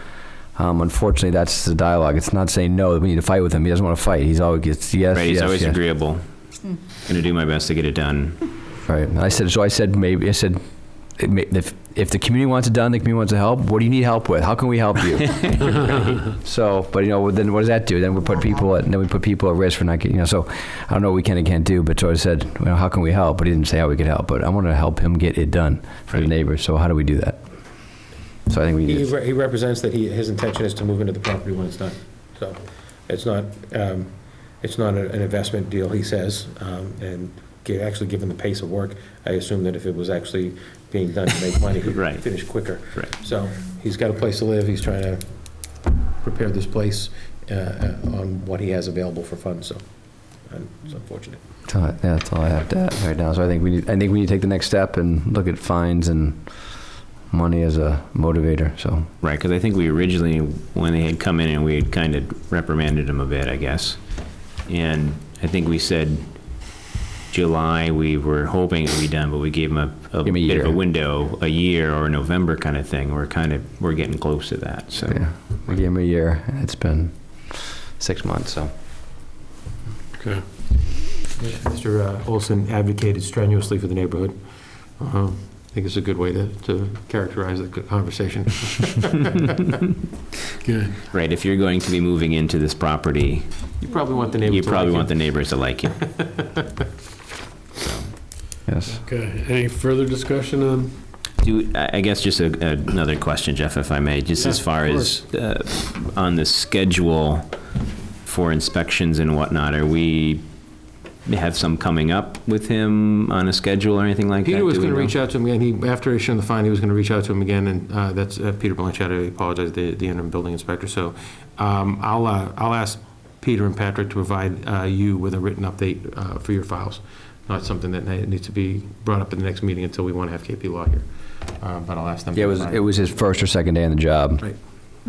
Speaker 1: unfortunately, that's the dialogue. It's not saying no, that we need to fight with him. He doesn't want to fight. He's always, it's yes,
Speaker 4: Right, he's
Speaker 1: yes,
Speaker 4: always
Speaker 1: yes.
Speaker 4: agreeable. Gonna do my best to get it done.
Speaker 1: Right. And I said, if the community wants it done, the community wants to help, what do you need help with? How can we help you? So, but then what does that do? Then we put people at risk for not getting, so I don't know what we can and can't do, but so I said, how can we help? But he didn't say how we could help, but I want to help him get it done for the neighbors. So how do we do that? So I think we need to.
Speaker 6: He represents that his intention is to move into the property when it's done. So it's not an investment deal, he says, and actually, given the pace of work, I assume that if it was actually being done to make money, he'd
Speaker 4: Right.
Speaker 6: finish quicker.
Speaker 4: Right.
Speaker 6: So he's got a place to live, he's trying to prepare this place on what he has available for funds, so it's unfortunate.
Speaker 1: That's all I have to add right now. So I think we need to take the next step and look at fines and money as a motivator, so.
Speaker 4: Right, because I think we originally, when they had come in and we had kind of reprimanded him a bit, I guess. And I think we said July, we were hoping it would be done, but we gave him a bit
Speaker 1: year.
Speaker 4: of a window, a year or November kind of thing. We're getting close to that, so.
Speaker 1: Yeah, we gave him a year, and it's been 6 months, so.
Speaker 2: Okay.
Speaker 6: Mr. Olson advocated strenuously for the neighborhood. I think it's a good way to characterize the conversation.
Speaker 2: Good.
Speaker 4: Right, if you're going to be moving into this property,
Speaker 6: You probably want the neighbors to like you.
Speaker 4: want the neighbors to like you.
Speaker 1: Yes.
Speaker 2: Okay, any further discussion on?
Speaker 4: I guess just another question, Jeff, if I may, just
Speaker 2: Yeah,
Speaker 4: as far
Speaker 2: of
Speaker 4: as on the schedule for inspections and whatnot, are we have some coming up with him on a schedule or anything like that?
Speaker 6: Peter was
Speaker 4: Do we
Speaker 6: going to
Speaker 4: know?
Speaker 6: reach out to him again. After issuing the fine, he was going to reach out to him again, and that's Peter Blanchett. I apologize, the interim building inspector. So I'll ask Peter and Patrick to provide you with a written update for your files. Not something that needs to be brought up in the next meeting until we want to have KP Law here. But I'll ask them.
Speaker 1: Yeah, it was his first or second day on the job.
Speaker 6: Right.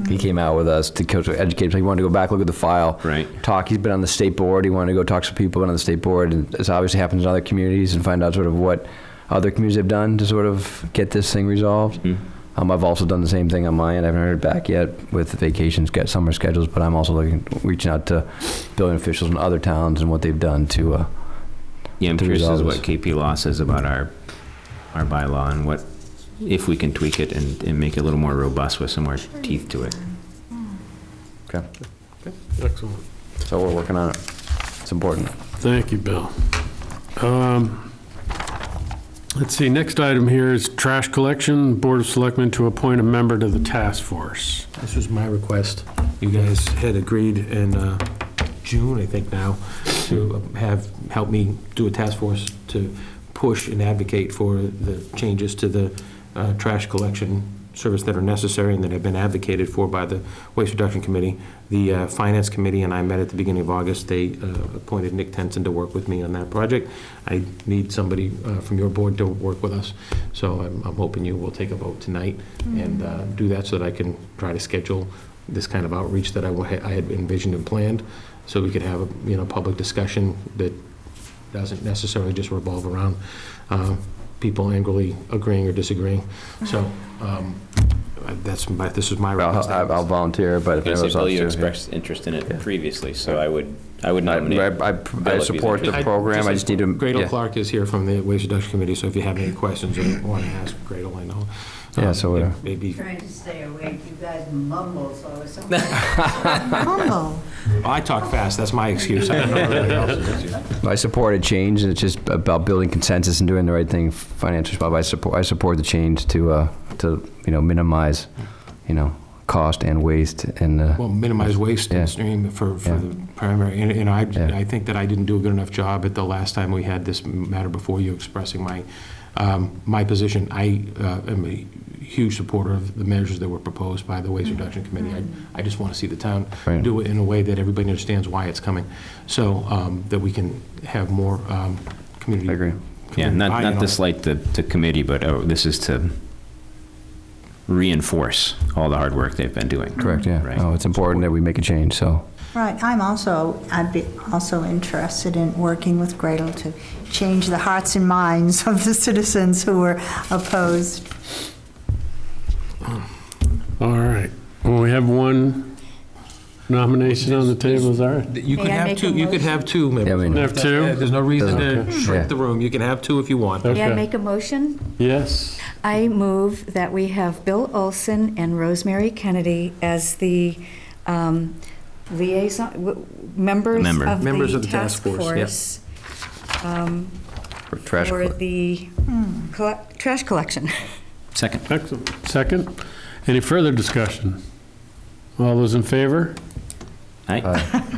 Speaker 1: He came out with us to educate. He wanted to go back, look at the file,
Speaker 4: Right.
Speaker 1: talk. He's been on the state board. He wanted to go talk to people on the state board, and this obviously happens in other communities, and find out sort of what other communities have done to sort of get this thing resolved.
Speaker 4: Mm-hmm.
Speaker 1: I've also done the same thing on my end. I haven't heard back yet with vacations, get summer schedules, but I'm also reaching out to building officials in other towns and what they've done to.
Speaker 4: Yeah, I'm
Speaker 1: to
Speaker 4: curious as
Speaker 1: resolve
Speaker 4: what
Speaker 1: this.
Speaker 4: KP Law says about our bylaw and what, if we can tweak it and make it a little more robust with some more teeth to it.
Speaker 1: Okay.
Speaker 2: Excellent.
Speaker 1: So we're working on it. It's important.
Speaker 2: Thank you, Bill. Let's see, next item here is trash collection. Board of Selectmen to appoint a member to the task force.
Speaker 6: This was my request. You guys had agreed in June, I think now, to help me do a task force to push and advocate for the changes to the trash collection service that are necessary and that have been advocated for by the Waste Reduction Committee. The Finance Committee and I met at the beginning of August. They appointed Nick Tenson to work with me on that project. I need somebody from your board to work with us. So I'm hoping you will take a vote tonight and do that so that I can try to schedule this kind of outreach that I had envisioned and planned, so we could have a public discussion that doesn't necessarily just revolve around people angrily agreeing or disagreeing. So this is my recommendation.
Speaker 1: I'll volunteer, but if
Speaker 4: Okay, so
Speaker 1: anyone
Speaker 4: Bill,
Speaker 1: else
Speaker 4: you
Speaker 1: wants to, yeah.
Speaker 4: expressed interest in it previously, so I would nominate.
Speaker 1: I
Speaker 4: Bill if he's
Speaker 1: support the
Speaker 4: interested.
Speaker 1: program, I just need to.
Speaker 6: Gradle
Speaker 1: yeah.
Speaker 6: Clark is here from the Waste Reduction Committee, so if you have any questions or want to ask Gradle, I know.
Speaker 1: Yeah, so,
Speaker 6: Maybe,
Speaker 15: Trying to stay awake, you guys mumble, so I was so.
Speaker 3: Humble.
Speaker 6: I talk fast, that's my excuse. I don't know everybody else's excuse.
Speaker 1: I support a change, and it's just about building consensus and doing the right thing financially. I support the change to minimize, cost and waste and.
Speaker 6: Well, minimize waste
Speaker 1: Yeah.
Speaker 6: and stream for
Speaker 1: Yeah.
Speaker 6: the primary, and I
Speaker 1: Yeah.
Speaker 6: I think that I didn't do a good enough job at the last time we had this matter before you expressing my position. I am a huge supporter of the measures that were proposed by the Waste Reduction Committee. I just want to see the town
Speaker 1: Right.
Speaker 6: do it in a way that everybody understands why it's coming, so that we can have more community.
Speaker 1: I agree.
Speaker 4: Yeah, not
Speaker 6: buy-in
Speaker 4: to
Speaker 6: on it.
Speaker 4: slight the committee, but this is to reinforce all the hard work they've been doing.
Speaker 1: Correct, yeah.
Speaker 4: Right.
Speaker 1: Oh, it's important that we make a change, so.
Speaker 3: Right, I'd be also interested in working with Gradle to change the hearts and minds of the citizens who were opposed.
Speaker 2: All right. Well, we have one nomination on the table, is that right?
Speaker 6: You could
Speaker 5: May I
Speaker 6: have
Speaker 5: make a
Speaker 6: two, you could have two members.
Speaker 1: Yeah, I mean-
Speaker 2: Have two?
Speaker 6: There's no reason to
Speaker 1: Okay.
Speaker 6: shrink
Speaker 1: Yeah.
Speaker 6: the room. You can have two if you want.
Speaker 2: Okay.
Speaker 5: May I make a motion?
Speaker 2: Yes.
Speaker 5: I move that we have Bill Olson and Rosemary Kennedy as the liaison, members
Speaker 4: Member.
Speaker 5: of
Speaker 6: Members
Speaker 5: the
Speaker 6: of the task force,
Speaker 1: For trash.
Speaker 5: for the trash collection.
Speaker 4: Second.
Speaker 2: Excellent. Second. Any further discussion? All those in favor?
Speaker 4: Aye.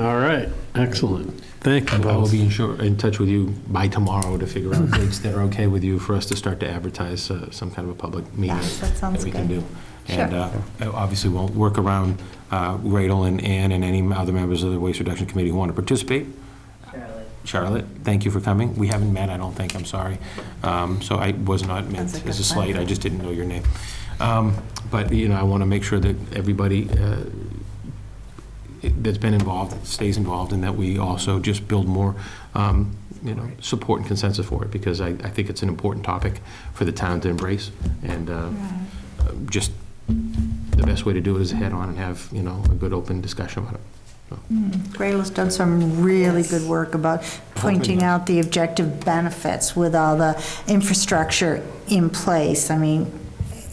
Speaker 2: All right. Excellent. Thank you
Speaker 6: And I will
Speaker 2: both.
Speaker 6: be in touch with you by tomorrow to figure out dates that are okay with you for us to start to advertise some kind of a public meeting
Speaker 3: Yes, that sounds
Speaker 6: we can
Speaker 3: good.
Speaker 6: do. And obviously, we'll work around Gradle and Ann and any other members of the Waste Reduction Committee who want to participate. Charlotte, thank you for coming. We haven't met, I don't think, I'm sorry. So I was not meant
Speaker 3: That's a
Speaker 6: as a
Speaker 3: good
Speaker 6: slight,
Speaker 3: plan.
Speaker 6: I just didn't know your name. But, I want to make sure that everybody that's been involved stays involved, and that we also just build more, support and consensus for it, because I think it's an important topic for the town to embrace. And just the best way to do it is head on and have, a good open discussion about it.
Speaker 3: Gradle's done some really good work about pointing out the objective benefits with all the infrastructure in place. I mean,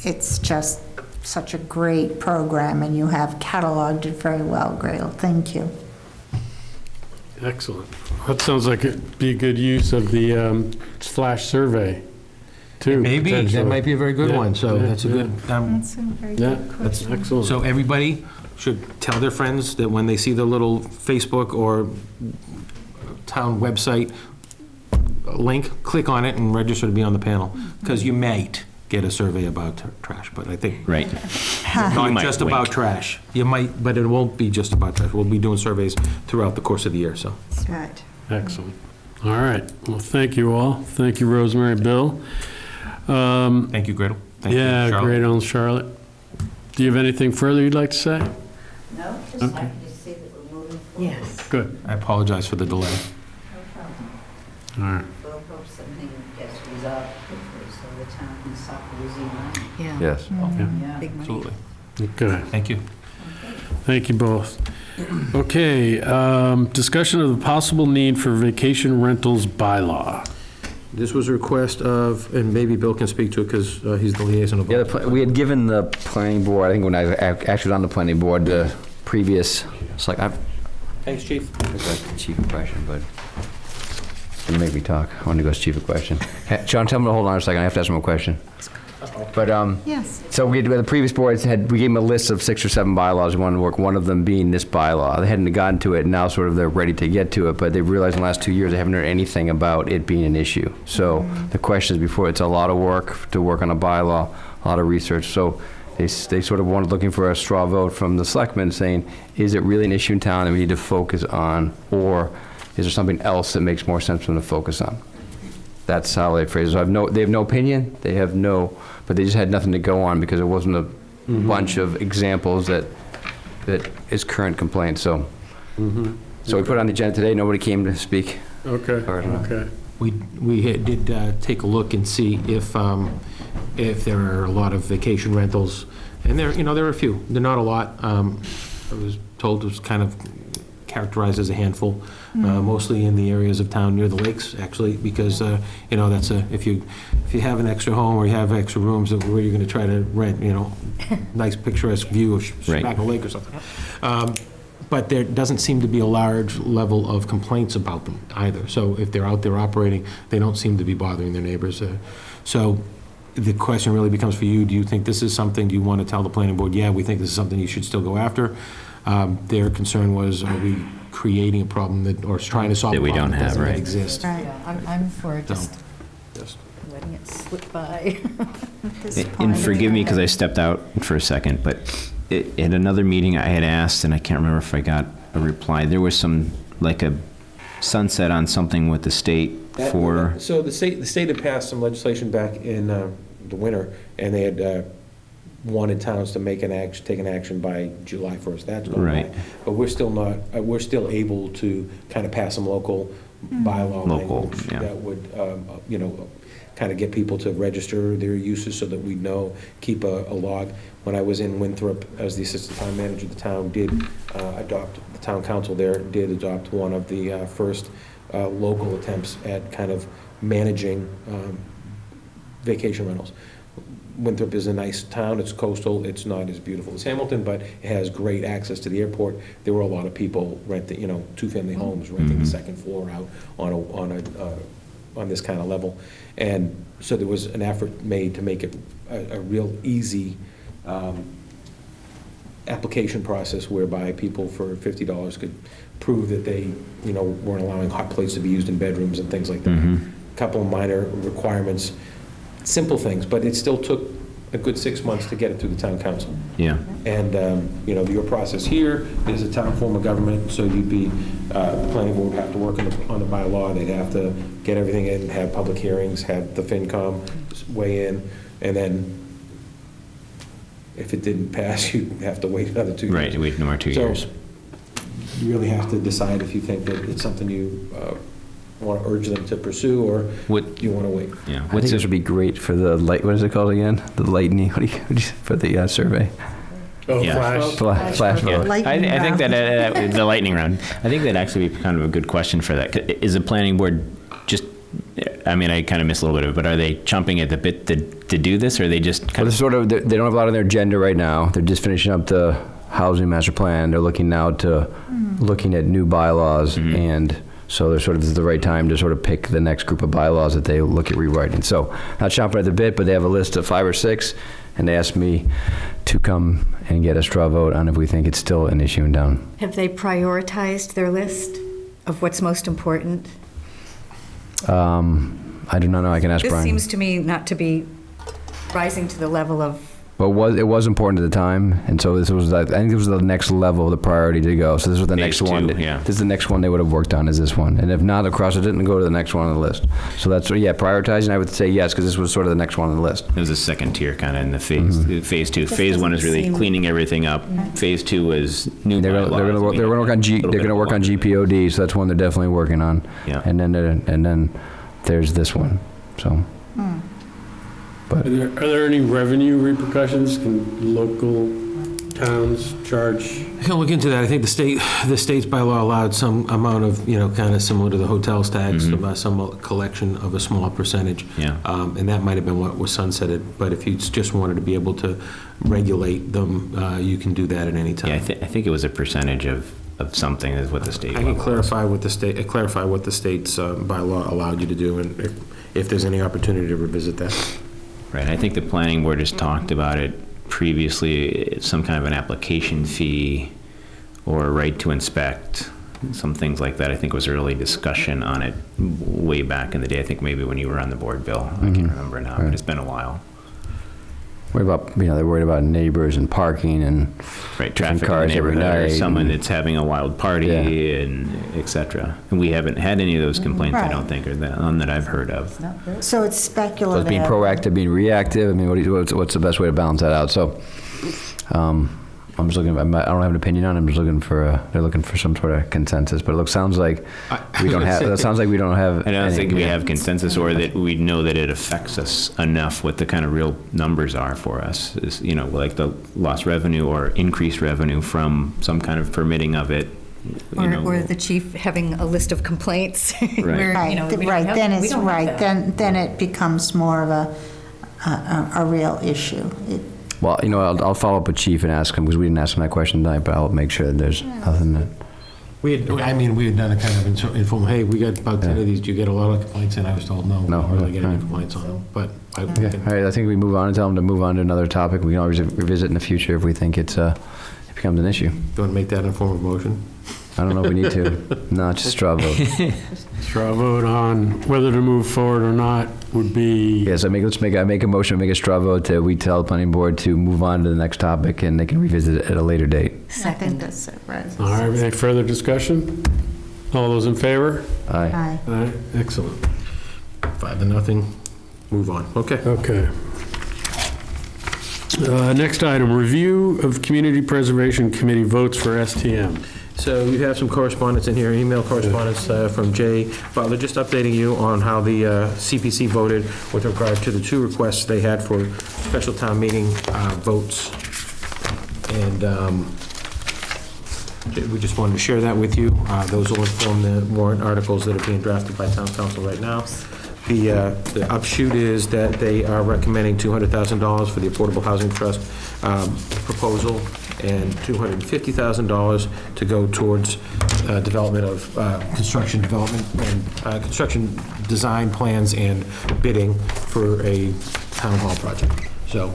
Speaker 3: it's just such a great program, and you have cataloged it very well, Gradle. Thank you.
Speaker 2: Excellent. That sounds like it'd be a good use of the flash survey, too.
Speaker 6: Maybe, that
Speaker 2: potentially.
Speaker 6: might be a very good
Speaker 2: Yeah,
Speaker 6: one, so
Speaker 2: yeah,
Speaker 6: that's a good,
Speaker 3: That's a very
Speaker 2: Yeah,
Speaker 3: good
Speaker 2: that's
Speaker 3: question.
Speaker 2: excellent.
Speaker 6: so everybody should tell their friends that when they see the little Facebook or town website link, click on it and register to be on the panel, because you might get a survey about trash, but I think
Speaker 4: Right.
Speaker 6: not
Speaker 4: might
Speaker 6: just
Speaker 4: wink.
Speaker 6: about trash. You might, but it won't be just about trash. We'll be doing surveys throughout the course of the year, so.
Speaker 3: Right.
Speaker 2: Excellent. All right. Well, thank you all. Thank you, Rosemary, Bill.
Speaker 6: Thank you, Gretel. Thank you,
Speaker 2: Yeah,
Speaker 6: Charlotte.
Speaker 2: great on Charlotte. Do you have anything further you'd like to say?
Speaker 15: No, just
Speaker 2: Okay.
Speaker 15: happy to see that we're moving forward.
Speaker 5: Yes.
Speaker 2: Good.
Speaker 6: I apologize for the delay.
Speaker 15: No problem.
Speaker 2: All right.
Speaker 15: We'll hope something gets resolved quickly so the town can stop losing money.
Speaker 5: Yeah.
Speaker 1: Yes.
Speaker 15: Yeah.
Speaker 5: Big money.
Speaker 6: Absolutely.
Speaker 2: Okay.
Speaker 6: Thank you.
Speaker 2: Thank you both. Okay, discussion of the possible need for vacation rentals bylaw.
Speaker 6: This was a request of, and maybe Bill can speak to it because he's the liaison of.
Speaker 1: Yeah, we had given the planning board, I think when I actually was on the planning board, the previous, it's like,
Speaker 6: Thanks, Chief.
Speaker 1: chief of question, but didn't make me talk. I wanted to go as chief of question. Hey, John, tell him to hold on a second. I have to ask him a question. But,
Speaker 3: Yes.
Speaker 1: so the previous boards we gave them a list of 6 or 7 bylaws we wanted to work, one of them being this bylaw. They hadn't gotten to it, and now sort of they're ready to get to it, but they realized in the last 2 years they haven't heard anything about it being an issue. So the question is before, it's a lot of work to work on a bylaw, a lot of research. So they sort of wanted, looking for a straw vote from the selectmen saying, is it really an issue in town that we need to focus on, or is there something else that makes more sense for them to focus on? That's how they phrase it. So they have no opinion, but they just had nothing to go on because it wasn't a bunch of examples that is current complaint, so. So we put it on the agenda today, nobody came to speak.
Speaker 2: Okay,
Speaker 1: Or,
Speaker 2: okay.
Speaker 6: did take a look and see if there are a lot of vacation rentals, and there are a few. They're not a lot. I was told it was kind of characterized as a handful, mostly in the areas of town near the lakes, actually, because that's if you have an extra home or you have extra rooms, where you're going to try to rent, nice picturesque view of Smack Lake or something. But there doesn't seem to be a large level of complaints about them either. So if they're out there operating, they don't seem to be bothering their neighbors. So the question really becomes for you: do you think this is something? Do you want to tell the planning board, yeah, we think this is something you should still go after? Their concern was, are we creating a problem or trying to solve a problem that doesn't exist?
Speaker 15: Right. Yeah, I'm for just letting it slip by.
Speaker 4: And forgive me because I stepped out for a second, but at another meeting I had asked, and I can't remember if I got a reply, there was like a sunset on something with the state for...
Speaker 6: So the state had passed some legislation back in the winter, and they had wanted towns to take an action by July 1st. That's going
Speaker 4: right.
Speaker 6: by. But we're still able to kind of pass some local bylaw language that would, kind of get people to register their uses so that we know, keep a log. When I was in Winthrop as the assistant town manager, the town the town council there did adopt one of the first local attempts at kind of managing vacation rentals. Winthrop is a nice town. It's coastal. It's not as beautiful as Hamilton, but it has great access to the airport. There were a lot of people renting, two-family homes, renting the second floor out on this kind of level. And so there was an effort made to make it a real easy application process whereby people for $50 could prove that they, weren't allowing hot plates to be used in bedrooms and things like that. A couple of minor requirements, simple things, but it still took a good 6 months to get it through the town council.
Speaker 4: Yeah.
Speaker 6: And, your process here is a town form of government, so you'd be, the planning board would have to work on the bylaw, they'd have to get everything in, have public hearings, have the FinCom weigh in, and then if it didn't pass, you'd have to wait another 2 years.
Speaker 4: Right, wait another 2 years.
Speaker 6: So you really have to decide if you think that it's something you want to urge them to pursue, or do you want to wait?
Speaker 4: Yeah.
Speaker 1: I think this would be great for the what is it called again? The lightning, for the survey?
Speaker 2: Oh,
Speaker 4: Yeah.
Speaker 1: Flash
Speaker 4: Yeah.
Speaker 1: vote.
Speaker 4: I think that the lightning round, I think that'd actually be kind of a good question for that. Is the planning board just, I kind of missed a little bit of it, but are they chomping at the bit to do this, or are they just kind of...
Speaker 1: they don't have a lot on their agenda right now. They're just finishing up the housing master plan. They're looking now to looking at new bylaws, and so they're this is the right time to pick the next group of bylaws that they look at rewriting. So not chomping at the bit, but they have a list of 5 or 6, and they asked me to come and get a straw vote on if we think it's still an issue in town.
Speaker 5: Have they prioritized their list of what's most important?
Speaker 1: I do not know. I can ask
Speaker 5: This
Speaker 1: Brian.
Speaker 5: seems to me not to be rising to the level of...
Speaker 1: But it was important at the time, and so this was I think this was the next level of the priority to go. So this was the next one.
Speaker 4: Yeah.
Speaker 1: This is the next one they would have worked on, is this one. And if not, of course, it didn't go to the next one on the list. So that's prioritizing. I would say yes, because this was sort of the next one on the list.
Speaker 4: It was a second tier kind of in the phase 2. Phase 1 is really cleaning everything up. Phase 2 is new bylaws.
Speaker 1: They're going to work on GPOD, so that's one they're definitely working on.
Speaker 4: Yeah.
Speaker 1: And then there's this one. So. But
Speaker 2: Are there any revenue repercussions? Can local towns charge?
Speaker 6: I can look into that. I think the state's bylaw allowed some amount of, kind of similar to the hotel's tax, some collection of a small percentage.
Speaker 4: Yeah.
Speaker 6: And that might have been what was sunsetted. But if you just wanted to be able to regulate them, you can do that at any time.
Speaker 4: Yeah, I think it was a percentage of something is what the state...
Speaker 6: I can clarify what the state's bylaw allowed you to do, and if there's any opportunity to revisit that.
Speaker 4: Right, I think the planning board has talked about it previously, some kind of an application fee or a right to inspect, some things like that. I think was early discussion on it way back in the day. I think maybe when you were on the board, Bill. I can't remember now, but it's been a while.
Speaker 1: What about, they're worried about neighbors and parking and
Speaker 4: traffic
Speaker 1: cars
Speaker 4: in the
Speaker 1: every
Speaker 4: neighborhood, or
Speaker 1: night.
Speaker 4: someone that's having a wild party and et cetera. And we haven't had any of those complaints, I don't think, or none that I've heard of.
Speaker 3: So it's
Speaker 1: So
Speaker 3: speculative.
Speaker 1: it's being proactive, being reactive. What's the best way to balance that out? So, I'm just looking, I don't have an opinion on it, I'm just looking for, they're looking for some sort of consensus, but it sounds like we don't have, it sounds like we don't have.
Speaker 4: I don't
Speaker 1: any-
Speaker 4: think we have consensus, or that we know that it affects us enough, what the kind of real numbers are for us, is, you know, like the lost revenue or increased revenue from some kind of permitting of it, you know.
Speaker 5: Or the chief having a list of complaints. where,
Speaker 3: Right,
Speaker 5: you know, we don't
Speaker 3: right,
Speaker 5: have-
Speaker 3: then
Speaker 5: we
Speaker 3: it's,
Speaker 5: don't have
Speaker 3: right,
Speaker 5: that.
Speaker 3: then it becomes more of a real issue.
Speaker 1: Well, you know, I'll follow up with Chief and ask him, because we didn't ask him that question tonight, but I'll make sure that there's nothing that.
Speaker 6: We had done a kind of informal, hey, we got about 10 of these, do you get a lot of complaints? And I was told, no, we
Speaker 1: No,
Speaker 6: don't really
Speaker 1: really?
Speaker 6: get any
Speaker 1: Alright.
Speaker 6: complaints on them, but I
Speaker 1: Yeah,
Speaker 6: can-
Speaker 1: all right, I think we move on and tell them to move on to another topic. We can always revisit in the future if we think it becomes an issue.
Speaker 6: Do you want to make that in a form of motion?
Speaker 1: I don't know if we need to. No, just straw vote.
Speaker 2: Straw vote on whether to move forward or not would be,
Speaker 1: Yes, I make a motion, make a straw vote to, we tell the planning board to move on to the next topic and they can revisit it at a later date.
Speaker 3: I think that's it, right.
Speaker 2: all right, any further discussion? All those in favor?
Speaker 1: Aye.
Speaker 3: Aye.
Speaker 2: All right, excellent.
Speaker 6: 5-0, move on, okay.
Speaker 2: Okay. Next item, review of Community Preservation Committee votes for STM.
Speaker 6: So you have some correspondence in here, email correspondence from Jay Butler, just updating you on how the CPC voted with regard to the 2 requests they had for special town meeting votes. And we just wanted to share that with you. Those will inform the warrant articles that are being drafted by town council right now. The upshoot is that they are recommending $200,000 for the Affordable Housing Trust proposal and $250,000 to go towards development of construction development and construction design plans and bidding for a town hall project. So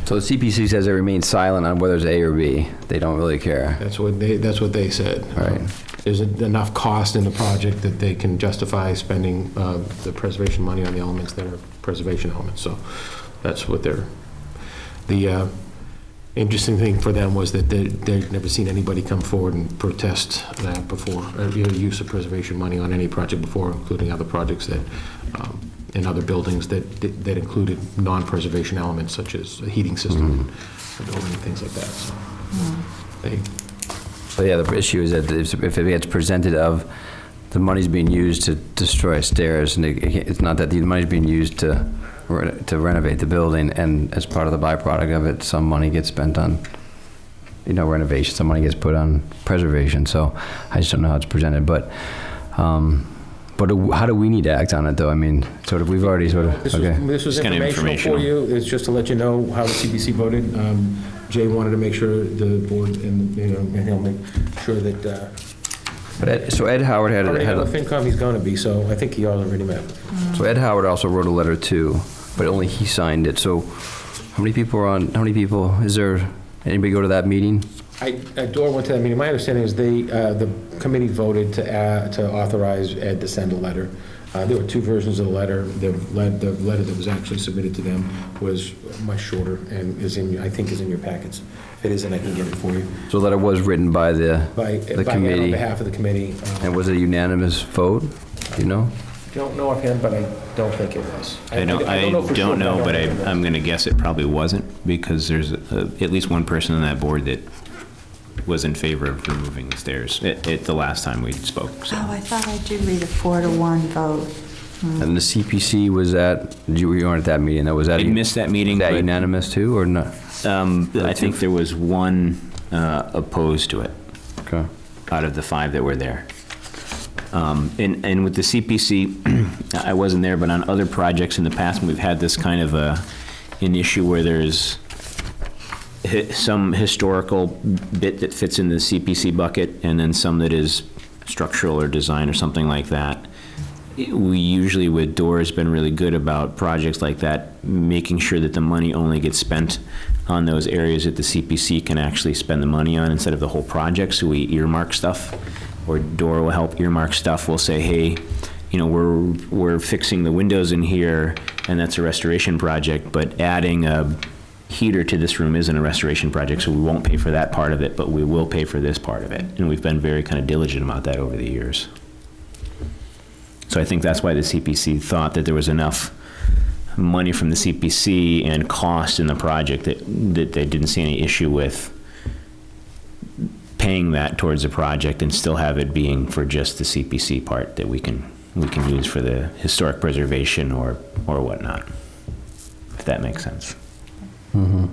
Speaker 1: So the CPC says they remain silent on whether it's A or B. They don't really care.
Speaker 6: that's what they said.
Speaker 1: Right.
Speaker 6: There's enough cost in the project that they can justify spending the preservation money on the elements that are preservation elements. So that's what they're, the interesting thing for them was that they've never seen anybody come forward and protest that before, use of preservation money on any project before, including other projects that, in other buildings that included non-preservation elements such as a heating system and building and things like that. So they,
Speaker 1: So yeah, the issue is that if it gets presented of the money's being used to destroy stairs, and it's not that the money's being used to renovate the building, and as part of the byproduct of it, some money gets spent on, renovation, some money gets put on preservation. So I just don't know how it's presented, but how do we need to act on it, though? I mean, sort of, we've already sort of, okay.
Speaker 6: This was
Speaker 4: Just kind of
Speaker 6: informational for you. It's just to let you know how the CPC voted. Jay wanted to make sure the board and he'll make sure that.
Speaker 1: But Ed Howard had
Speaker 6: Already
Speaker 1: a
Speaker 6: on the FinCom he's going to be, so I think he already met.
Speaker 1: So Ed Howard also wrote a letter too, but only he signed it. So how many people, is there, anybody go to that meeting?
Speaker 6: Dora went to that meeting. My understanding is the committee voted to authorize Ed to send a letter. There were 2 versions of the letter. The letter that was actually submitted to them was much shorter and I think is in your packets. If it isn't, I can get it for you.
Speaker 1: So the letter was written by the
Speaker 6: Ed
Speaker 1: committee.
Speaker 6: on behalf of the committee.
Speaker 1: And was it a unanimous vote? Do you know?
Speaker 6: Don't know offhand, but I don't think it was.
Speaker 4: I don't know, but I'm going to guess it probably wasn't, because there's at least one person on that board that was in favor of removing the stairs at the last time we spoke. So.
Speaker 3: Oh, I thought I did read a 4-1 vote.
Speaker 1: And the CPC was you weren't at that meeting, was that?
Speaker 4: I missed that meeting.
Speaker 1: Was that
Speaker 4: but,
Speaker 1: unanimous too, or not?
Speaker 4: I think there was one opposed to it.
Speaker 1: Okay.
Speaker 4: Out of the 5 that were there. And with the CPC, I wasn't there, but on other projects in the past, we've had this kind of an issue where there's some historical bit that fits in the CPC bucket, and then some that is structural or design or something like that. We usually, with Dora's been really good about projects like that, making sure that the money only gets spent on those areas that the CPC can actually spend the money on instead of the whole project. So we earmark stuff, or Dora will help earmark stuff. We'll say, hey, we're fixing the windows in here, and that's a restoration project, but adding a heater to this room isn't a restoration project, so we won't pay for that part of it, but we will pay for this part of it. And we've been very kind of diligent about that over the years. So I think that's why the CPC thought that there was enough money from the CPC and cost in the project that they didn't see any issue with paying that towards a project and still have it being for just the CPC part that we can use for the historic preservation or whatnot, if that makes sense.
Speaker 1: Mm-hmm.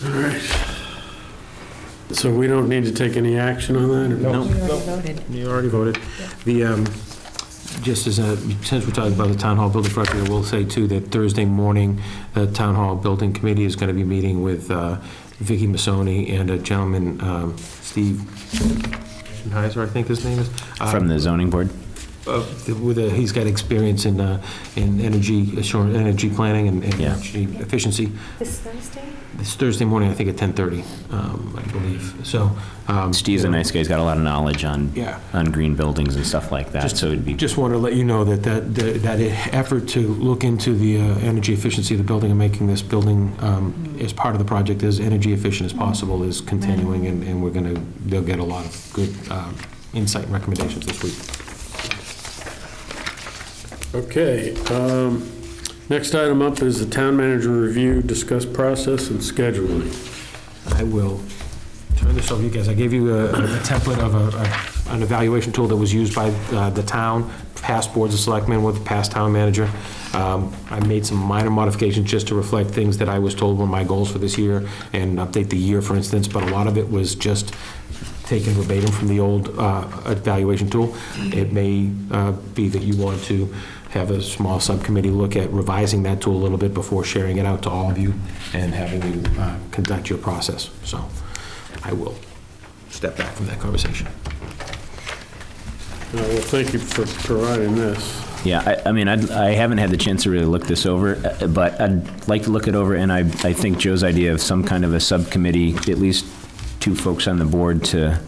Speaker 2: All right. So we don't need to take any action on that? Or?
Speaker 6: No.
Speaker 5: We already voted.
Speaker 6: You already voted. Just since we're talking about the Town Hall building project, I will say too that Thursday morning, the Town Hall Building Committee is going to be meeting with Vicky Massoni and a gentleman, Steve Heiser, I think his name is.
Speaker 4: From the zoning board?
Speaker 6: He's got experience in energy assurance, energy planning and
Speaker 4: Yeah.
Speaker 6: energy efficiency.
Speaker 5: This Thursday?
Speaker 6: It's Thursday morning, I think at 10:30, I believe. So
Speaker 4: Steve's a nice guy. He's got a lot of knowledge on green buildings and stuff like that. So it'd be
Speaker 6: just want to let you know that effort to look into the energy efficiency of the building and making this building as part of the project as energy efficient as possible is continuing, and they'll get a lot of good insight and recommendations this week.
Speaker 2: Okay. Next item up is the town manager review, discuss process and scheduling.
Speaker 6: I will turn this over to you guys. I gave you a template of an evaluation tool that was used by the town, past boards of selectmen with the past town manager. I made some minor modifications just to reflect things that I was told were my goals for this year and update the year, for instance, but a lot of it was just taken verbatim from the old evaluation tool. It may be that you want to have a small subcommittee look at revising that tool a little bit before sharing it out to all of you and having you conduct your process. So I will step back from that conversation.
Speaker 2: Well, thank you for providing this.
Speaker 4: Yeah, I mean, I haven't had the chance to really look this over, but I'd like to look it over, and I think Joe's idea of some kind of a subcommittee, at least 2 folks on the board, to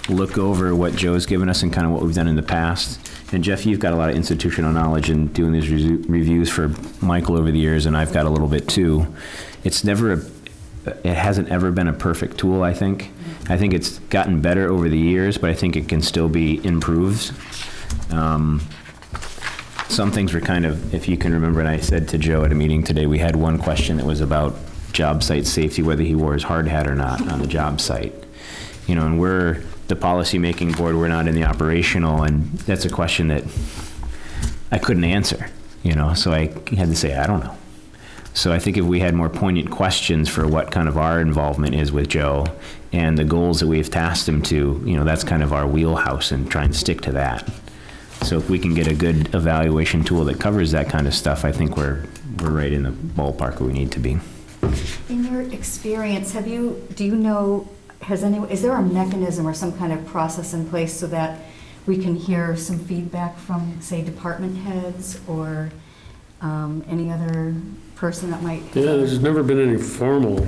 Speaker 4: look over what Joe's given us and kind of what we've done in the past. And Jeff, you've got a lot of institutional knowledge in doing these reviews for Michael over the years, and I've got a little bit too. It hasn't ever been a perfect tool, I think. I think it's gotten better over the years, but I think it can still be improved. Some things were kind of, if you can remember, and I said to Joe at a meeting today, we had one question that was about job site safety, whether he wore his hard hat or not on the job site. You know, and we're the policy-making board, we're not in the operational, and that's a question that I couldn't answer, you know, so I had to say, I don't know. So I think if we had more poignant questions for what kind of our involvement is with Joe and the goals that we've tasked him to, you know, that's kind of our wheelhouse, and try and stick to that. So if we can get a good evaluation tool that covers that kind of stuff, I think we're right in the ballpark where we need to be.
Speaker 5: In your experience, is there a mechanism or some kind of process in place so that we can hear some feedback from, say, department heads or any other person that might?
Speaker 2: Yeah, there's never been any formal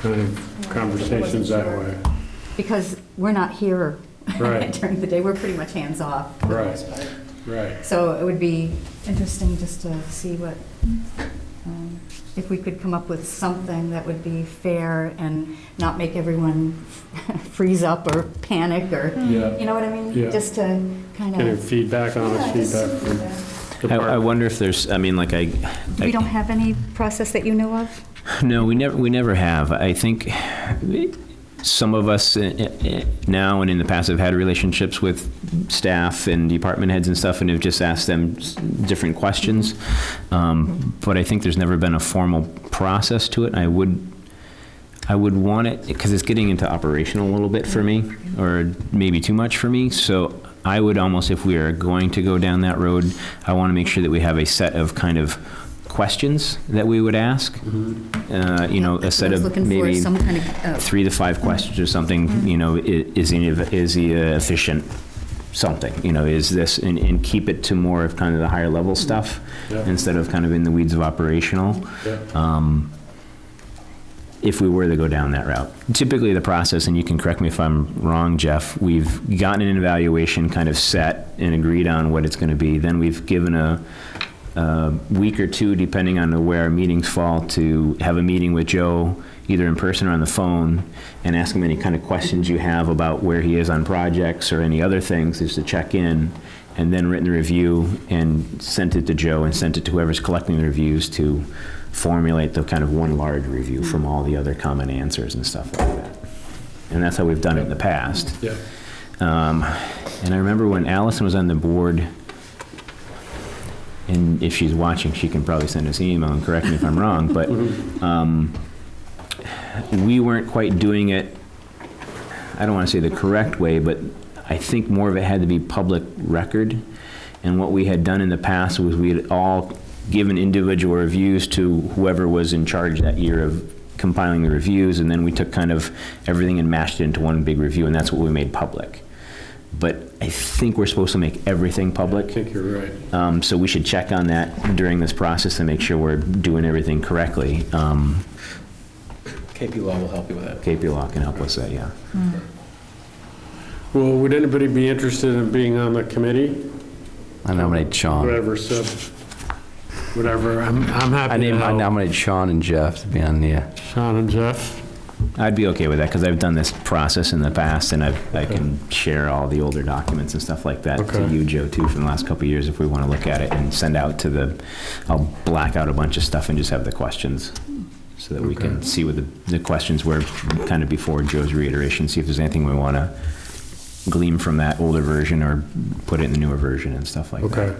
Speaker 2: kind of conversations that way.
Speaker 5: Because we're not here
Speaker 2: Right.
Speaker 5: during the day. We're pretty much hands-off for the
Speaker 2: Right.
Speaker 5: most part.
Speaker 2: Right.
Speaker 5: So it would be interesting just to see what, if we could come up with something that would be fair and not make everyone freeze up or panic or, you know what I mean?
Speaker 2: Yeah.
Speaker 5: Just to kind
Speaker 2: Getting
Speaker 5: of.
Speaker 2: feedback, honest feedback from
Speaker 4: I wonder if there's, I mean, like
Speaker 5: We don't have any process that you know of?
Speaker 4: No, we never have. I think some of us now and in the past have had relationships with staff and department heads and stuff, and have just asked them different questions. But I think there's never been a formal process to it. I would want it, because it's getting into operational a little bit for me, or maybe too much for me. So I would almost, if we are going to go down that road, I want to make sure that we have a set of kind of questions that we would ask. You know, a set of maybe
Speaker 5: some kind of,
Speaker 4: 3 to 5 questions or something. You know, is he efficient? Something, you know, is this, and keep it to more of kind of the higher level stuff instead of kind of in the weeds of operational. If we were to go down that route. Typically the process, and you can correct me if I'm wrong, Jeff, we've gotten an evaluation kind of set and agreed on what it's going to be. Then we've given a week or two, depending on where our meetings fall, to have a meeting with Joe, either in person or on the phone, and ask him any kind of questions you have about where he is on projects or any other things, just to check in, and then written the review and sent it to Joe and sent it to whoever's collecting the reviews to formulate the kind of one large review from all the other common answers and stuff like that. And that's how we've done it in the past.
Speaker 2: Yeah.
Speaker 4: And I remember when Allison was on the board, and if she's watching, she can probably send us an email and correct me if I'm wrong, but we weren't quite doing it, I don't want to say the correct way, but I think more of it had to be public record. And what we had done in the past was we had all given individual reviews to whoever was in charge that year of compiling the reviews, and then we took kind of everything and mashed it into one big review, and that's what we made public. But I think we're supposed to make everything public.
Speaker 2: I think you're right.
Speaker 4: So we should check on that during this process to make sure we're doing everything correctly.
Speaker 6: KP Law will help you with that.
Speaker 4: KP Law can help us with that, yeah.
Speaker 2: Well, would anybody be interested in being on the committee?
Speaker 1: I nominate Sean.
Speaker 2: Whatever, so, whatever, I'm happy to
Speaker 1: I
Speaker 2: help.
Speaker 1: nominate Sean and Jeff to be on the,
Speaker 2: Sean and Jeff?
Speaker 4: I'd be okay with that, because I've done this process in the past, and I can share all the older documents and stuff like that to
Speaker 2: Okay.
Speaker 4: you, Joe, too, from the last couple of years, if we want to look at it, and send out to I'll black out a bunch of stuff and just have the questions, so that we can see what the questions were kind of before Joe's reiteration, see if there's anything we want to glean from that older version or put it in the newer version and stuff like that.
Speaker 2: Okay.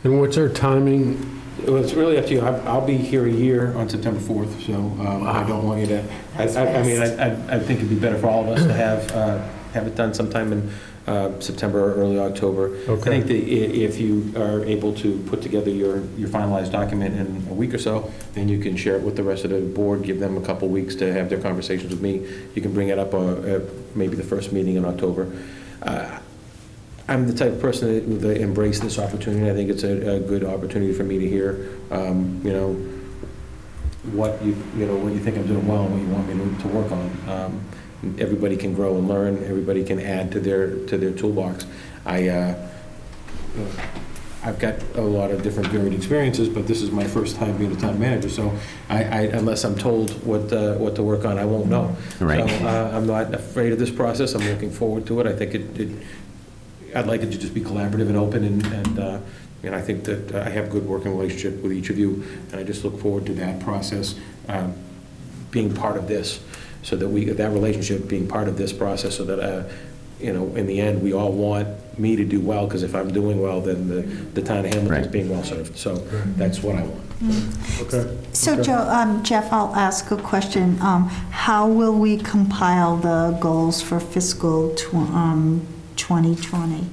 Speaker 2: And what's our timing?
Speaker 6: Well, it's really up to you. I'll be here a year on September 4th, so I don't want you to, I mean, I think it'd be better for all of us to have it done sometime in September or early October.
Speaker 2: Okay.
Speaker 6: I think that if you are able to put together your finalized document in a week or so, then you can share it with the rest of the board, give them a couple weeks to have their conversations with me. You can bring it up maybe the first meeting in October. I'm the type of person that would embrace this opportunity. I think it's a good opportunity for me to hear, what you think I'm doing well and what you want me to work on. Everybody can grow and learn. Everybody can add to their toolbox. I've got a lot of different varied experiences, but this is my first time being a town manager, so unless I'm told what to work on, I won't know.
Speaker 4: Right.
Speaker 6: So I'm not afraid of this process. I'm looking forward to it. I think I'd like it to just be collaborative and open, and I think that I have a good working relationship with each of you, and I just look forward to that process being part of this, so that that relationship being part of this process, so that in the end, we all want me to do well, because if I'm doing well, then the town of Hamilton is being well served. So that's what I want.
Speaker 2: Okay.
Speaker 3: So, Joe, Jeff, I'll ask a question. How will we compile the goals for fiscal 2020?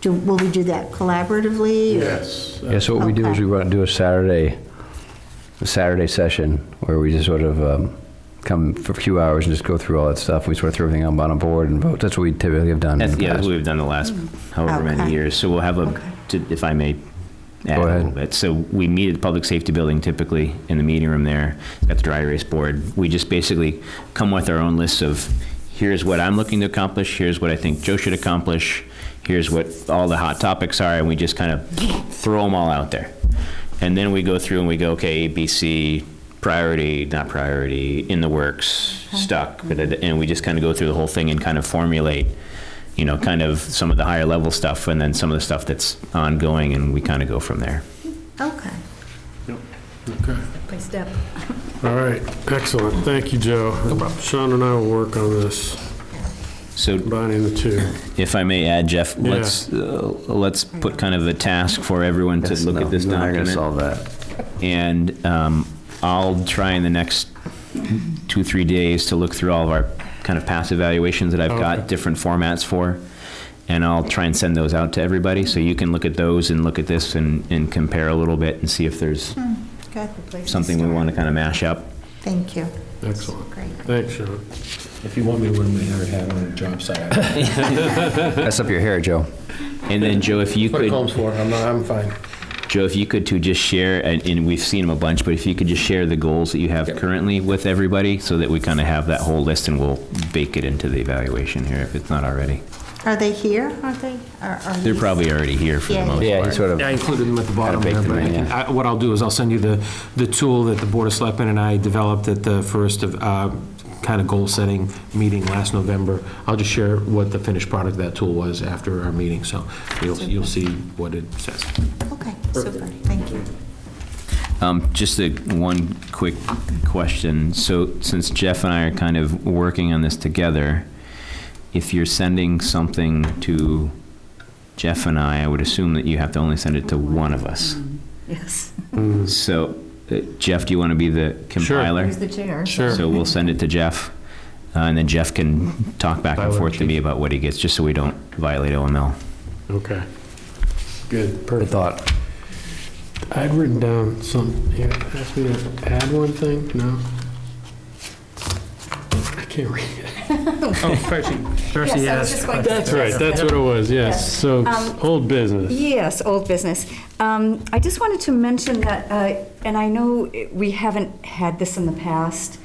Speaker 3: Will we do that collaboratively?
Speaker 2: Yes.
Speaker 1: yeah, so what we do is we want to do a Saturday session where we just sort of come for a few hours and just go through all that stuff. We sort of throw everything on a board and vote. That's what we typically have done.
Speaker 4: That's,
Speaker 1: in the
Speaker 4: yeah, that's
Speaker 1: past.
Speaker 4: what we've done the last however many years. So we'll have if I may add
Speaker 1: Go
Speaker 4: a
Speaker 1: ahead.
Speaker 4: little bit. So we meet at the Public Safety Building typically in the meeting room there. Got the dry erase board. We just basically come with our own lists of, here's what I'm looking to accomplish, here's what I think Joe should accomplish, here's what all the hot topics are, and we just kind of throw them all out there. And then we go through and we go, okay, A, B, C, priority, not priority, in the works, stuck, and we just kind of go through the whole thing and kind of formulate, kind of some of the higher level stuff and then some of the stuff that's ongoing, and we kind of go from there.
Speaker 3: Okay.
Speaker 2: Okay.
Speaker 5: By step.
Speaker 2: All right, excellent. Thank you, Joe. No problem. Sean and I will work on this,
Speaker 4: So
Speaker 2: combining the two.
Speaker 4: if I may add, Jeff,
Speaker 2: Yeah.
Speaker 4: let's put kind of a task for everyone to look at this
Speaker 1: We're not going to
Speaker 4: document.
Speaker 1: solve that.
Speaker 4: And I'll try in the next 2-3 days to look through all of our kind of past evaluations that I've got different formats for. And I'll try and send those out to everybody, so you can look at those and look at this and compare a little bit and see if there's
Speaker 3: Good.
Speaker 4: something we want to kind of mash up.
Speaker 3: Thank you.
Speaker 2: Excellent.
Speaker 3: Great.
Speaker 2: Thanks, Sean.
Speaker 6: If you want me to wear my hair hat on a job site,
Speaker 1: Mess up your hair, Joe.
Speaker 4: And then, Joe, if you
Speaker 6: what it
Speaker 4: could,
Speaker 6: combs for. I'm fine.
Speaker 4: Joe, if you could too, just share, and we've seen them a bunch, but if you could just share the goals that you have currently with everybody so that we kind of have that whole list and we'll bake it into the evaluation here if it's not already.
Speaker 3: Are they here, aren't they?
Speaker 4: They're probably already here for the most
Speaker 1: Yeah,
Speaker 4: part.
Speaker 1: he sort of.
Speaker 6: I included them at the bottom
Speaker 1: Kinda
Speaker 6: there,
Speaker 1: baked
Speaker 6: but
Speaker 1: them in,
Speaker 6: I can- what I'll do is I'll send you the tool that the Board of Selectmen and I developed at the first of, kind of goal-setting meeting last November. I'll just share what the finished product of that tool was after our meeting, so you'll see what it says.
Speaker 3: Okay, super, thank you.
Speaker 4: Just one quick question. So since Jeff and I are kind of working on this together, if you're sending something to Jeff and I would assume that you have to only send it to one of us.
Speaker 5: Yes.
Speaker 4: So, Jeff, do you want to be the compiler?
Speaker 5: Who's the chair?
Speaker 2: Sure.
Speaker 4: So we'll send it to Jeff, and then Jeff can talk back and forth to me about what he gets, just so we don't violate OML.
Speaker 2: Okay. Good.
Speaker 1: Good thought.
Speaker 2: I'd written down some, here, ask me to add one thing? No? I can't read it.
Speaker 6: Oh, Percy,
Speaker 5: Yes, I was just going to
Speaker 2: That's right, that's what it was, yes.
Speaker 5: Yes.
Speaker 2: So, old business.
Speaker 5: Yes, old business. I just wanted to mention that, and I know we haven't had this in the past,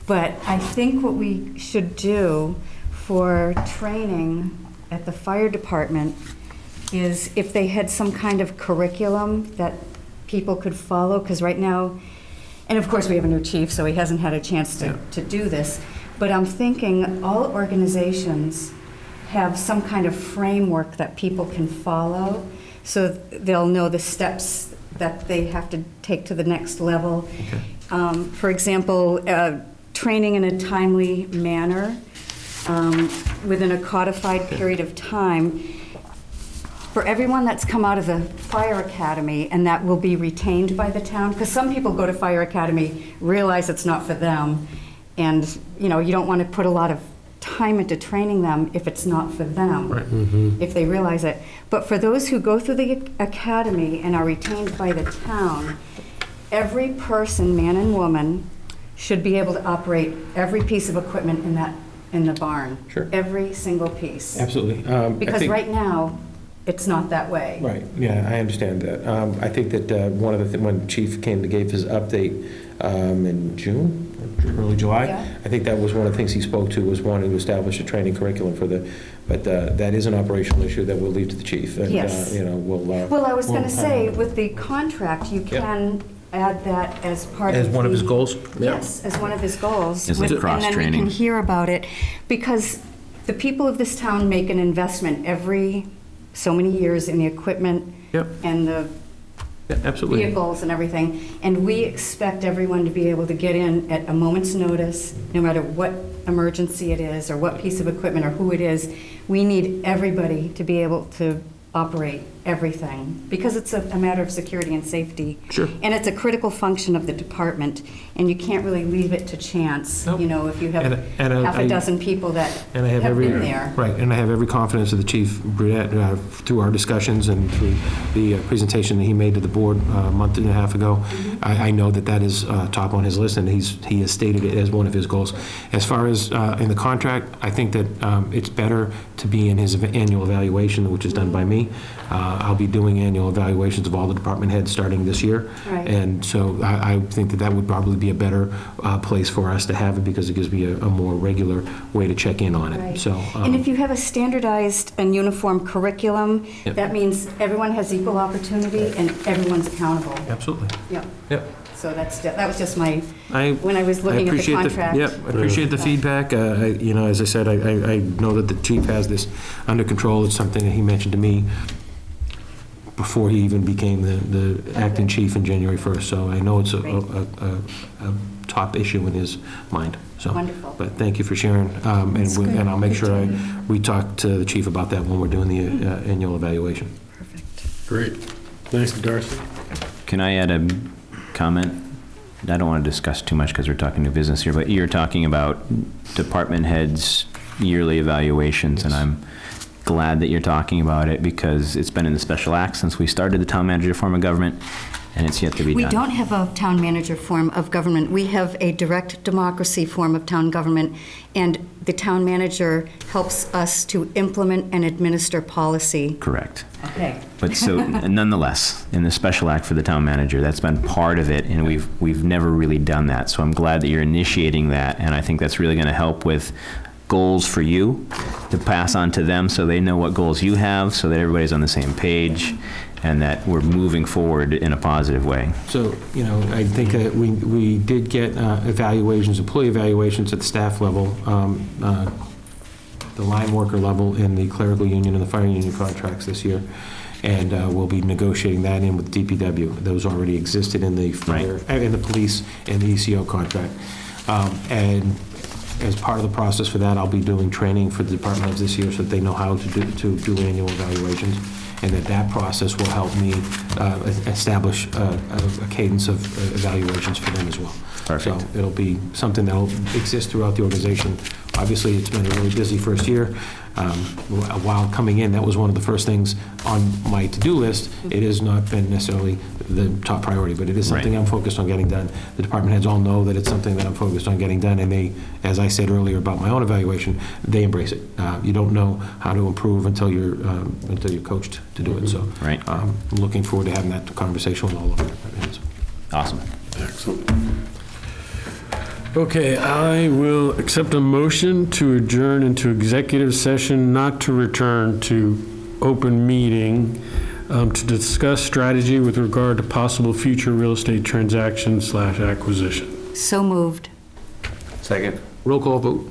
Speaker 5: but I think what we should do for training at the fire department is if they had some kind of curriculum that people could follow, because right now, and of course we have a new chief, so he hasn't had a chance to do this, but I'm thinking all organizations have some kind of framework that people can follow, so they'll know the steps that they have to take to the next level. For example, training in a timely manner within a codified period of time. For everyone that's come out of the fire academy and that will be retained by the town, because some people go to fire academy, realize it's not for them, and you don't want to put a lot of time into training them if it's not for them, if they realize it. But for those who go through the academy and are retained by the town, every person, man and woman, should be able to operate every piece of equipment in the barn.
Speaker 6: Sure.
Speaker 5: Every single piece.
Speaker 6: Absolutely.
Speaker 5: Because right now, it's not that way.
Speaker 6: Right, yeah, I understand that. I think that one of the, when Chief came to give his update in June, or early July,
Speaker 5: Yeah.
Speaker 6: I think that was one of the things he spoke to, was wanting to establish a training curriculum for the, but that is an operational issue that we'll leave to the chief. And,
Speaker 5: Yes.
Speaker 6: we'll.
Speaker 5: Well, I was going to
Speaker 6: we'll,
Speaker 5: say, with the contract, you can add that as part of
Speaker 6: As one of his goals?
Speaker 5: Yes, as one of his goals.
Speaker 4: As like
Speaker 5: And then we
Speaker 4: cross-training.
Speaker 5: can hear about it, because the people of this town make an investment every so many years in the equipment
Speaker 6: Yep.
Speaker 5: and the
Speaker 6: Yeah, absolutely.
Speaker 5: vehicles and everything, and we expect everyone to be able to get in at a moment's notice, no matter what emergency it is, or what piece of equipment, or who it is. We need everybody to be able to operate everything, because it's a matter of security and safety.
Speaker 6: Sure.
Speaker 5: And it's a critical function of the department, and you can't really leave it to chance,
Speaker 6: Nope.
Speaker 5: if you have
Speaker 6: And
Speaker 5: half a dozen people that
Speaker 6: And I have
Speaker 5: have
Speaker 6: every,
Speaker 5: been there.
Speaker 6: right, and I have every confidence of the Chief Brunette, through our discussions and through the presentation that he made to the board a month and a half ago. I know that is top on his list, and he has stated it as one of his goals. As far as in the contract, I think that it's better to be in his annual evaluation, which is done by me. I'll be doing annual evaluations of all the department heads starting this year.
Speaker 5: Right.
Speaker 6: And so I think that would probably be a better place for us to have it, because it gives me a more regular way to check in on it.
Speaker 5: Right.
Speaker 6: So,
Speaker 5: And if you have a standardized and uniform curriculum,
Speaker 6: Yep.
Speaker 5: that means everyone has equal opportunity and everyone's accountable.
Speaker 6: absolutely.
Speaker 5: Yep.
Speaker 6: Yep.
Speaker 5: So that was just my,
Speaker 6: I
Speaker 5: when I was looking at the
Speaker 6: appreciate
Speaker 5: contract.
Speaker 6: Yep, I appreciate the feedback. As I said, I know that the chief has this under control. It's something that he mentioned to me before he even became the acting chief in January 1st. So I know it's a top issue in his mind. So,
Speaker 5: Wonderful.
Speaker 6: But thank you for sharing. And I'll make sure we talk to the chief about that when we're doing the annual evaluation.
Speaker 5: Perfect.
Speaker 2: Great. Thanks, Darcy.
Speaker 4: Can I add a comment? I don't want to discuss too much because we're talking new business here, but you're talking about department heads' yearly evaluations, and I'm glad that you're talking about it, because it's been in the special act since we started the town manager form of government, and it's yet to be
Speaker 5: We
Speaker 4: done.
Speaker 5: don't have a town manager form of government. We have a direct democracy form of town government, and the town manager helps us to implement and administer policy.
Speaker 4: Correct.
Speaker 5: Hey.
Speaker 4: But so, nonetheless, in the special act for the town manager, that's been part of it, and we've never really done that. So I'm glad that you're initiating that, and I think that's really going to help with goals for you to pass on to them, so they know what goals you have, so that everybody's on the same page, and that we're moving forward in a positive way.
Speaker 6: So, I think that we did get evaluations, employee evaluations at the staff level, the line worker level in the clerical union and the fire union contracts this year. And we'll be negotiating that in with DPW. Those already existed in the fire, in the police and the ECO contract. And as part of the process for that, I'll be doing training for the department heads this year so that they know how to do annual evaluations, and that process will help me establish a cadence of evaluations for them as well.
Speaker 4: Perfect.
Speaker 6: So it'll be something that'll exist throughout the organization. Obviously, it's been a really busy first year. While coming in, that was one of the first things on my to-do list. It has not been necessarily the top priority, but it is something I'm focused on getting done. The department heads all know that it's something that I'm focused on getting done, and they, as I said earlier about my own evaluation, they embrace it. You don't know how to improve until you're coached to do it. So I'm looking forward to having that conversation with all of our department heads.
Speaker 4: Awesome.
Speaker 2: Excellent. Okay, I will accept a motion to adjourn into executive session, not to return to open meeting, to discuss strategy with regard to possible future real estate transaction/acquisition.
Speaker 5: So moved.
Speaker 1: Second.
Speaker 6: Roll call vote.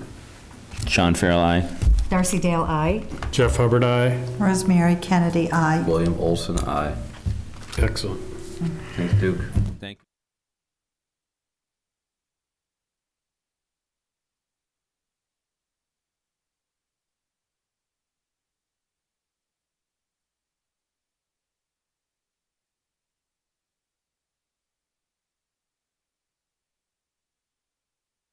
Speaker 4: Sean Farrell, aye.
Speaker 5: Darcy Dale, aye.
Speaker 2: Jeff Hubbard, aye.
Speaker 3: Rosemary Kennedy, aye.
Speaker 1: William Olson, aye.
Speaker 2: Excellent.
Speaker 1: Thanks, Duke.
Speaker 4: Thank you.